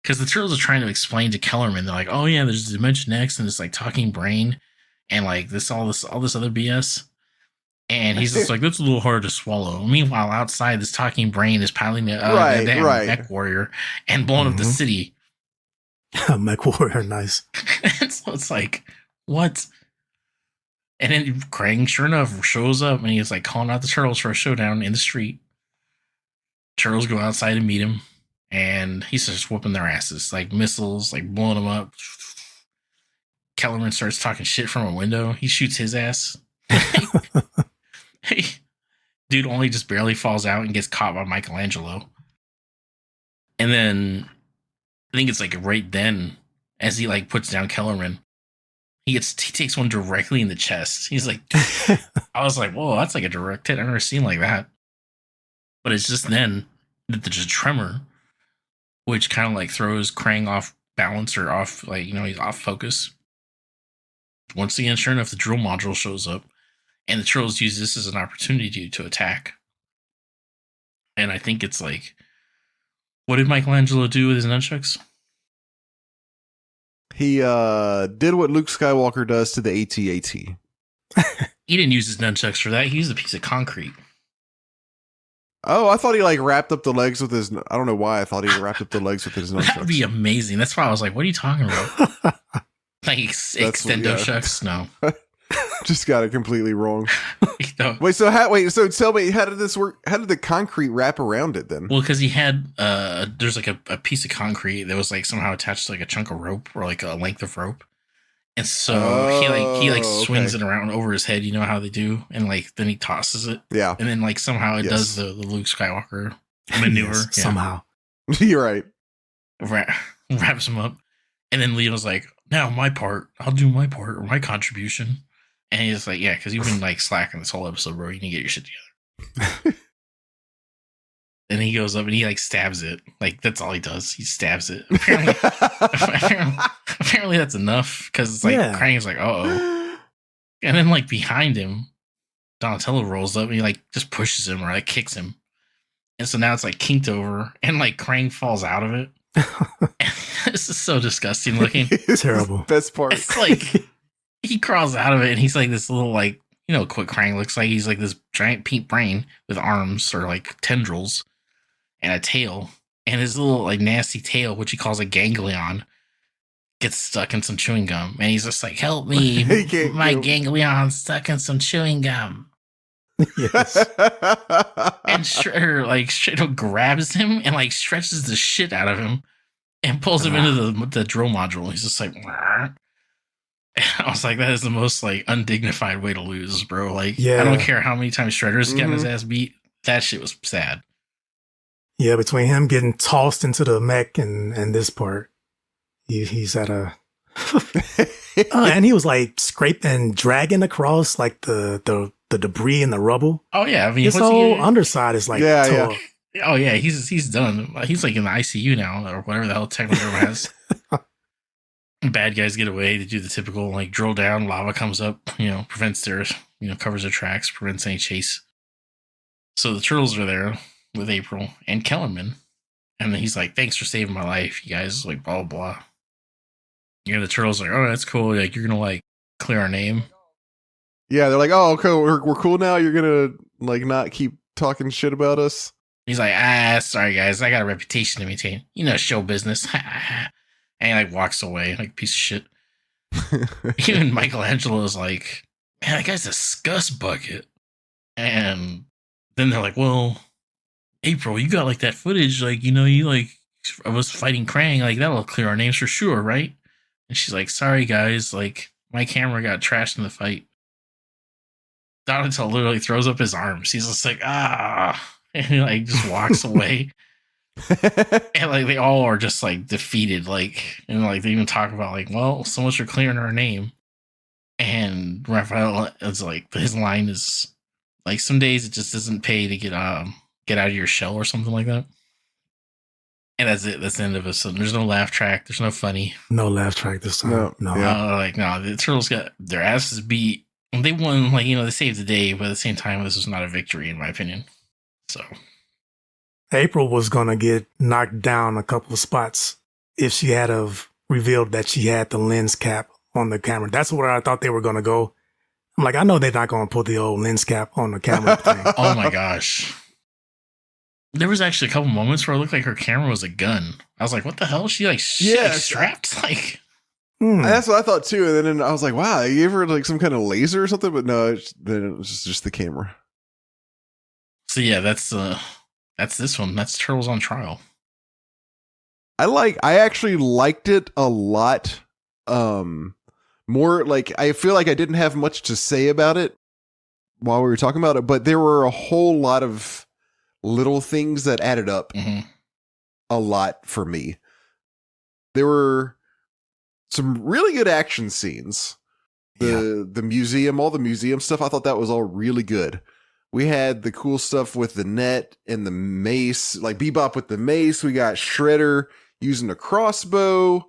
because the turtles are trying to explain to Kellerman, they're like, oh yeah, there's Dimension X and this like talking brain and like all this other BS. And he's just like, that's a little hard to swallow. Meanwhile, outside, this talking brain is piloting a mech warrior and blowing up the city. Mech warrior, nice. So it's like, what? And then Krang, sure enough, shows up and he's like calling out the turtles for a showdown in the street. Turtles go outside to meet him, and he's just whooping their asses, like missiles, like blowing them up. Kellerman starts talking shit from a window. He shoots his ass. Hey, dude only just barely falls out and gets caught by Michelangelo. And then I think it's like right then, as he like puts down Kellerman, he takes one directly in the chest. He's like, I was like, whoa, that's like a direct hit. I've never seen like that. But it's just then that there's a tremor, which kind of like throws Krang off balance or off, like, you know, he's off focus. Once again, sure enough, the drill module shows up, and the turtles use this as an opportunity to attack. And I think it's like, what did Michelangelo do with his nunchucks? He did what Luke Skywalker does to the AT-AT. He didn't use his nunchucks for that. He used a piece of concrete. Oh, I thought he like wrapped up the legs with his. I don't know why I thought he wrapped up the legs with his nunchucks. That would be amazing. That's why I was like, what are you talking about? Like extendo shucks? No. Just got it completely wrong. No. So tell me, how did this work? How did the concrete wrap around it then? Well, because he had there's like a piece of concrete that was like somehow attached to like a chunk of rope or like a length of rope. And so he swings it around over his head, you know how they do, and like then he tosses it. Yeah. And then like somehow it does the Luke Skywalker maneuver. Yes, somehow. You're right. Wraps him up. And then Leo's like, now my part. I'll do my part or my contribution. And he's like, yeah, because you've been like slacking this whole episode, bro. You need to get your shit together. And he goes up and he like stabs it. Like that's all he does. He stabs it. Apparently that's enough, because it's like Krang's like, uh-oh. And then like behind him, Donatello rolls up and he like just pushes him or like kicks him. And so now it's like kinked over and like Krang falls out of it. This is so disgusting looking. It's terrible. Best part. It's like he crawls out of it and he's like this little like, you know what Krang looks like. He's like this giant pink brain with arms or like tendrils and a tail. And his little like nasty tail, which he calls a ganglion, gets stuck in some chewing gum. And he's just like, help me. My ganglion's stuck in some chewing gum. Yes. And Shredder like straight up grabs him and like stretches the shit out of him and pulls him into the drill module. He's just like, I was like, that is the most like undignified way to lose, bro. Like, I don't care how many times Shredder's getting his ass beat. That shit was sad. Yeah, between him getting tossed into the mech and this part, he's at a and he was like scraping, dragging across like the debris and the rubble. Oh yeah, I mean his whole underside is like Oh yeah, he's done. He's like in the ICU now or whatever the hell Technoderm has. Bad guys get away. They do the typical like drill down, lava comes up, prevents their, covers their tracks, prevents any chase. So the turtles are there with April and Kellerman, and then he's like, "Thanks for saving my life, you guys." Like blah blah blah. The turtles are like, "Oh, that's cool. Like you're gonna like clear our name." Yeah, they're like, "Oh, okay, we're cool now. You're gonna like not keep talking shit about us." He's like, sorry guys, I got a reputation to maintain. Show business. And he like walks away like a piece of shit. Even Michelangelo is like, man, that guy's a scus bucket. And then they're like, well, April, you got like that footage, like, you like of us fighting Krang, like that'll clear our names for sure, right? And she's like, sorry guys, like my camera got trashed in the fight. Donatello literally throws up his arms. He's just like, and he like just walks away. And like they all are just like defeated, like, and like they even talk about like, well, so much for clearing our name. And Raphael is like, his line is like, some days it just doesn't pay to get out of your shell or something like that. And that's it. That's the end of it. So there's no laugh track. There's no funny. No laugh track this time. No, No. yeah. Like, no, the Turtles got their asses beat. And they won, like, they saved the day, but at the same time, this was not a victory, in my opinion. So, April was going to get knocked down a couple of spots if she had have revealed that she had the lens cap on the camera. That's where I thought they were going to go. I'm like, I know they're not going to put the old lens cap on the camera thing. oh my gosh. There was actually a couple moments where it looked like her camera was a gun. I was like, what the hell? She like, strapped? Like, That's what I thought too. And then I was like, wow, you gave her like some kind of laser or something, but no, then it was just the camera. So yeah, that's this one. That's Turtles on Trial. I actually liked it a lot. More like, I feel like I didn't have much to say about it while we were talking about it, but there were a whole lot of little things that added up a lot for me. There were some really good action scenes. The museum, all the museum stuff, I thought that was all really good. We had the cool stuff with the net and the mace, like Bebop with the mace. We got Shredder using a crossbow.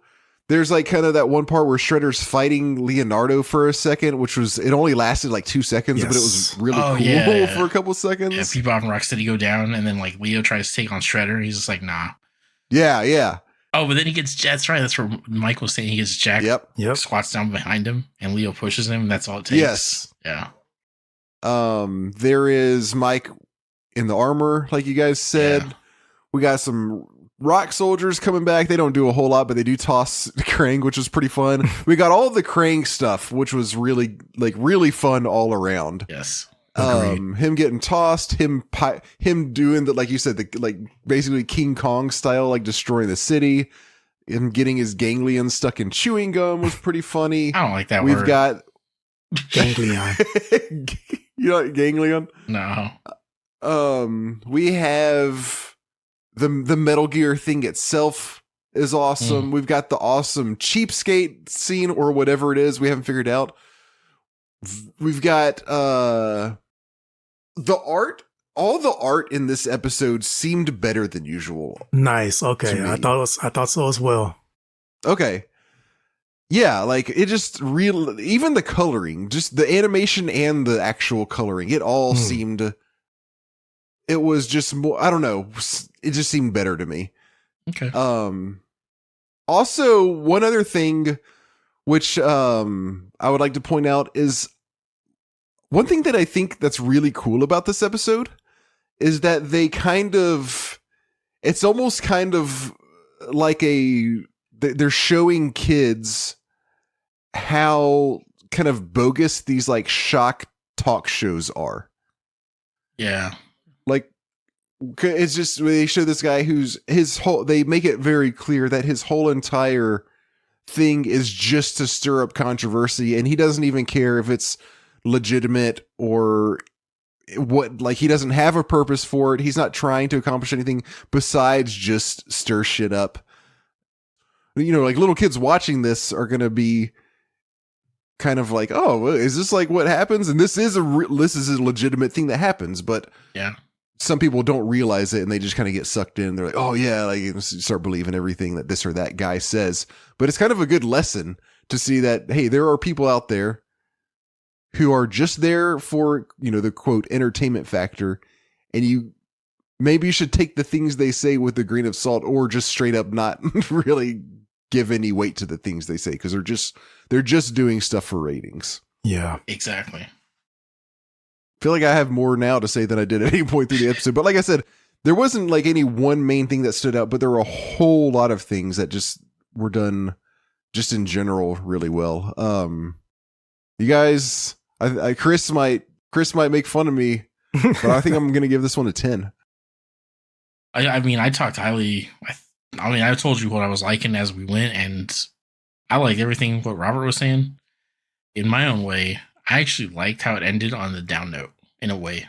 There's like kind of that one part where Shredder's fighting Leonardo for a second, which was, it only lasted like 2 seconds, but it was really cool for a couple seconds. Yeah, Bebop and Rocksteady go down, and then like Leo tries to take on Shredder, and he's just like, nah. Yeah. Oh, but then he gets, that's right. That's where Mike was saying he gets jacked. Yep. Squats down behind him, and Leo pushes him, and that's all it takes. Yes. Yeah. There is Mike in the armor, like you guys said. Yeah. We got some rock soldiers coming back. They don't do a whole lot, but they do toss Krang, which was pretty fun. We got all the Krang stuff, which was really fun all around. Yes. Him getting tossed, him doing the, like you said, the like basically King Kong style, like destroying the city. Him getting his ganglion stuck in chewing gum was pretty funny. I don't like that word. We've got ganglion. You know what ganglion? No. We have the Metal Gear thing itself is awesome. We've got the awesome cheapskate scene or whatever it is we haven't figured out. We've got the art. All the art in this episode seemed better than usual. Nice. Okay. I thought so as well. Okay. Yeah, like it just even the coloring, just the animation and the actual coloring, it all seemed, it was just more, I don't know, it just seemed better to me. Okay. Also, one other thing which I would like to point out is one thing that I think that's really cool about this episode is that they it's almost kind of like they're showing kids how kind of bogus these like shock talk shows are. Yeah. Like it's just, they show this guy who's they make it very clear that his whole entire thing is just to stir up controversy, and he doesn't even care if it's legitimate or what, like he doesn't have a purpose for it. He's not trying to accomplish anything besides just stir shit up. You know, like little kids watching this are going to be kind of like, oh, is this like what happens? And this is a legitimate thing that happens, but yeah, some people don't realize it and they just kind of get sucked in. They're like, oh yeah, like you start believing everything that this or that guy says. But it's kind of a good lesson to see that, hey, there are people out there who are just there for, you know, the quote entertainment factor, and maybe you should take the things they say with a grain of salt, or just straight up not really give any weight to the things they say, because they're just doing stuff for ratings. Yeah, exactly. I feel like I have more now to say than I did at any point through the episode. But like I said, there wasn't like any one main thing that stood out, but there were a whole lot of things that just were done just in general really well. You guys, Chris might make fun of me, but I think I'm going to give this one a 10. I mean, I talked highly. I told you what I was liking as we went, and I like everything what Robert was saying. In my own way, I actually liked how it ended on the down note in a way.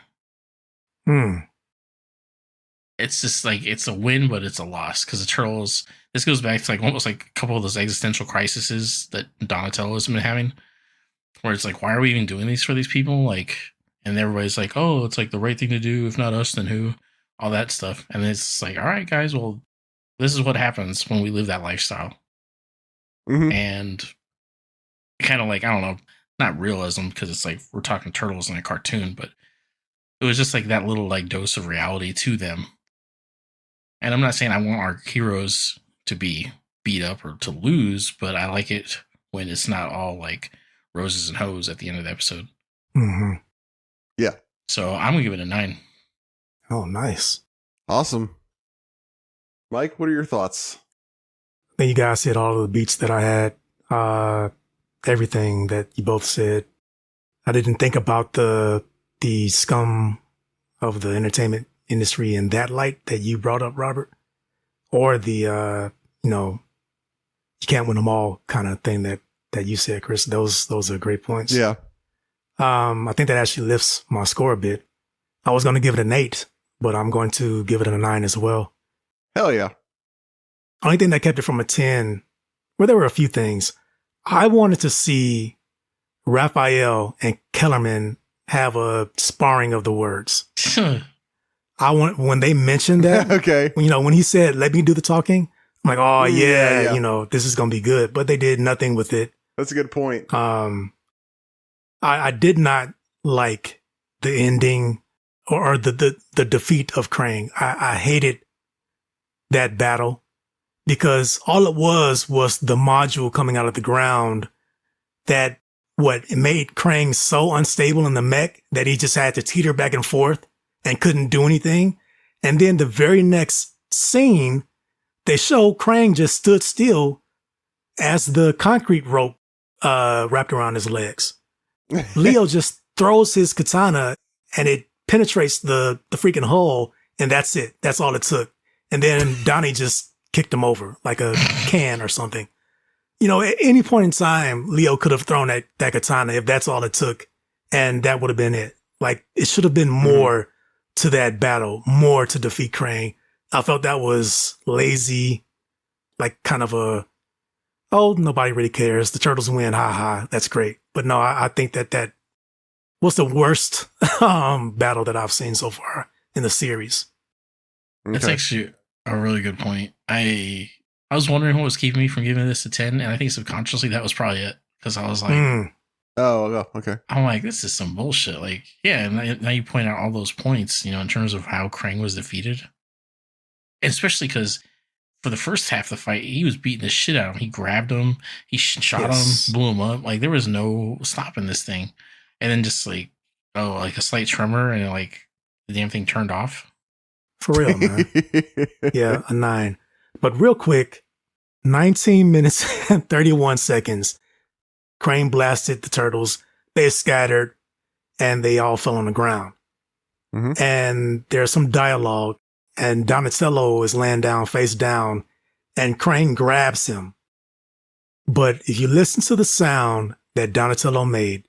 it's just like it's a win, but it's a loss because the Turtles. This goes back to like almost like a couple of those existential crises that Donatello has been having, where it's like, why are we even doing these for these people? Like, and everybody's like, oh, it's like the right thing to do. If not us, then who? All that stuff, and it's like, all right, guys, well, this is what happens when we live that lifestyle, and kind of like I don't know, not realism because it's like we're talking turtles in a cartoon, but it was just like that little like dose of reality to them. And I'm not saying I want our heroes to be beat up or to lose, but I like it when it's not all like roses and hoes at the end of the episode. Mm-hmm. Yeah. So I'm gonna give it a 9. Oh, nice. Awesome. Mike, what are your thoughts? I think you guys hit all of the beats that I had. Everything that you both said. I didn't think about the scum of the entertainment industry in that light that you brought up, Robert, or the you can't win them all kind of thing that you said, Chris. Those are great points. Yeah. I think that actually lifts my score a bit. I was going to give it an 8, but I'm going to give it a 9 as well. Hell yeah. Only thing that kept it from a 10, well, there were a few things. I wanted to see Raphael and Kellerman have a sparring of the words. When they mentioned that, okay. When he said, let me do the talking, I'm like, oh yeah. This is going to be good, but they did nothing with it. That's a good point. I did not like the ending or the defeat of Krang. I hated that battle because all it was the module coming out of the ground that it made Krang so unstable in the mech that he just had to teeter back and forth and couldn't do anything. And then the very next scene, they show Krang just stood still as the concrete rope wrapped around his legs. Leo just throws his katana and it penetrates the freaking hull, and that's it. That's all it took. And then Donnie just kicked him over like a can or something. At any point in time, Leo could have thrown that katana if that's all it took, and that would have been it. Like, it should have been more to that battle, more to defeat Krang. I felt that was lazy, like kind of nobody really cares. The Turtles win, haha, that's great. But no, I think that was the worst battle that I've seen so far in the series. Okay. That's actually a really good point. I was wondering what was keeping me from giving this a 10, and I think subconsciously that was probably it. Because I was like, oh, okay. I'm like, this is some bullshit. Like, yeah, and now you point out all those points, in terms of how Krang was defeated. And especially because for the first half of the fight, he was beating the shit out of him. He grabbed him, he shot him, blew him up. Like, there was no stopping this thing. And then just like, like a slight tremor, and like the damn thing turned off. For real, man. Yeah, a 9. But real quick, 19 minutes and 31 seconds. Krang blasted the Turtles. They scattered, and they all fell on the ground. Mm-hmm. And there's some dialogue, and Donatello is laying down, face down, and Krang grabs him. But if you listen to the sound that Donatello made,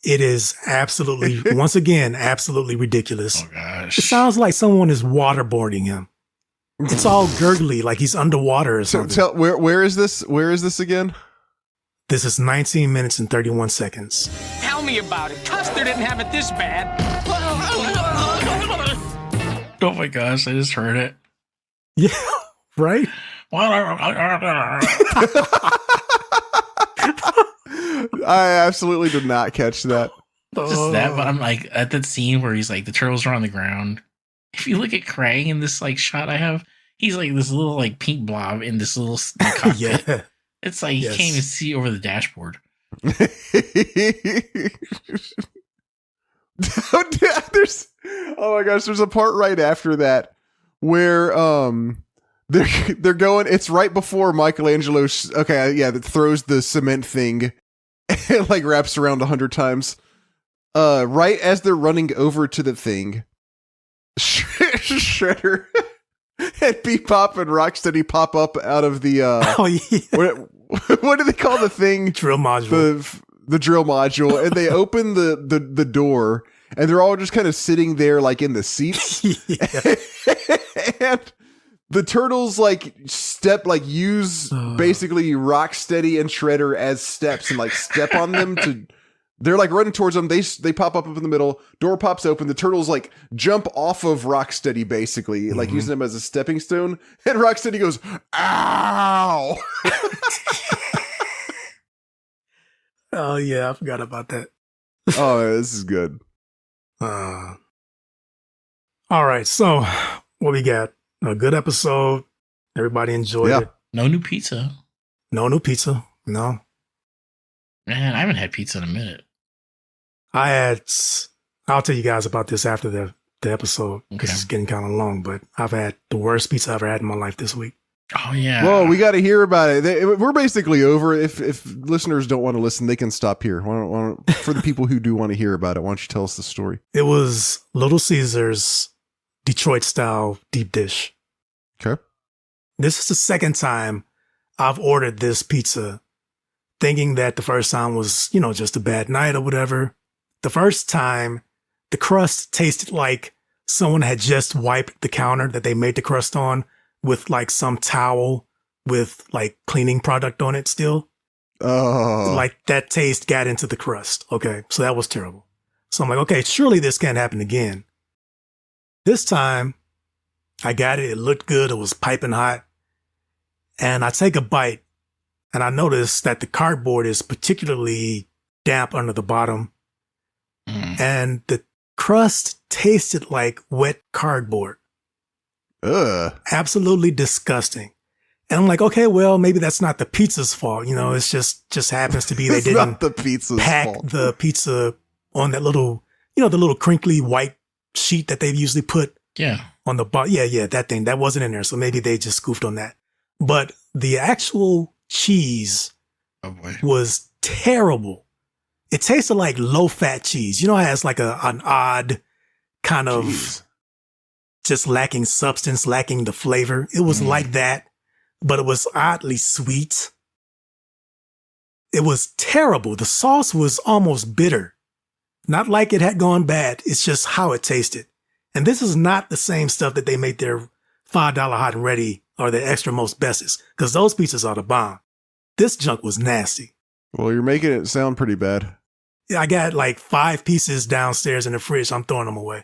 it is absolutely, once again, absolutely ridiculous. Oh, gosh. It sounds like someone is waterboarding him. It's all gurgly, like he's underwater or something. So where is this? Where is this again? This is 19 minutes and 31 seconds. Tell me about it. Custer didn't have it this bad. Oh my gosh, I just heard it. Yeah, right? I absolutely did not catch that. Just that, but I'm like, at that scene where he's like, the turtles are on the ground. If you look at Krang in this like shot I have, he's like this little like pink blob in this little cockpit. Yeah. It's like you can't even see over the dashboard. Oh my gosh, there's a part right after that where they're going, it's right before Michelangelo that throws the cement thing and like wraps around 100 times. Right as they're running over to the thing, Shredder and Bebop and Rocksteady pop up out of the what do they call the thing? Drill module. The drill module, and they open the door, and they're all just kind of sitting there like in the seats. And the turtles use basically Rocksteady and Shredder as steps and step on them to. They're running towards them. They pop up in the middle. Door pops open. The turtles jump off of Rocksteady basically, using them as a stepping stone. And Rocksteady goes, "Ow!" Oh yeah, I forgot about that. Oh, this is good. All right, so what we got? A good episode. Everybody enjoyed it. No new pizza. No new pizza. No. Man, I haven't had pizza in a minute. I'll tell you guys about this after the episode because it's getting kind of long, but I've had the worst pizza I've ever had in my life this week. Oh, yeah. Well, we got to hear about it. We're basically over. If listeners don't want to listen, they can stop here. For the people who do want to hear about it, why don't you tell us the story? It was Little Caesars Detroit style deep dish. Okay. This is the second time I've ordered this pizza thinking that the first time was, just a bad night or whatever. The first time, the crust tasted like someone had just wiped the counter that they made the crust on with some towel with cleaning product on it still. Oh. That taste got into the crust. Okay. So that was terrible. So I'm like, okay, surely this can't happen again. This time I got it. It looked good. It was piping hot. And I take a bite and I notice that the cardboard is particularly damp under the bottom. And the crust tasted like wet cardboard. Ugh. Absolutely disgusting. And I'm like, okay, well, maybe that's not the pizza's fault. It's just happens to be they didn't not the pizza's pack fault. the pizza on that little, the little crinkly white sheet that they usually put on the bottom. Yeah, that thing. That wasn't in there. So maybe they just goofed on that. But the actual cheese was terrible. It tasted like low-fat cheese. It has an odd kind of just lacking substance, lacking the flavor. It was like that, but it was oddly sweet. It was terrible. The sauce was almost bitter. Not like it had gone bad. It's just how it tasted. And this is not the same stuff that they make their $5 hot and ready or the extra most bestest, because those pizzas are the bomb. This junk was nasty. Well, you're making it sound pretty bad. I got 5 pieces downstairs in the fridge. I'm throwing them away.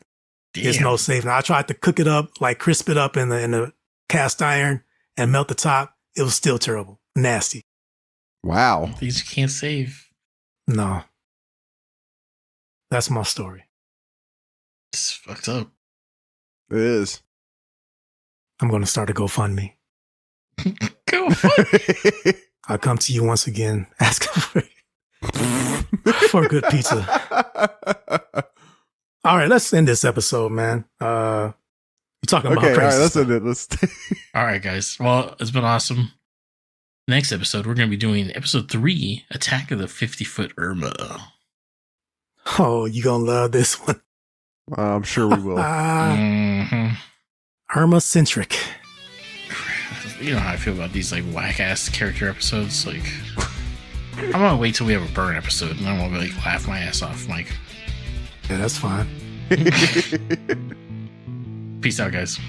Damn. There's no safe. Now I tried to cook it up, crisp it up in the cast iron and melt the top. It was still terrible. Nasty. Wow. These you can't save. No. That's my story. It's fucked up. It is. I'm going to start a GoFundMe. Go fuck. I'll come to you once again asking for good pizza. All right, let's end this episode, man. You're talking about crazy. All right, let's stuff. end it. Let's. All right, guys. Well, it's been awesome. Next episode, we're going to be doing episode 3, Attack of the 50-Foot Irma. Oh, you going to love this one. I'm sure we will. Irma-centric. You know how I feel about these whack-ass character episodes. I'm going to wait till we have a burn episode, and then we'll laugh my ass off, Mike. Yeah, that's fine. Peace out, guys.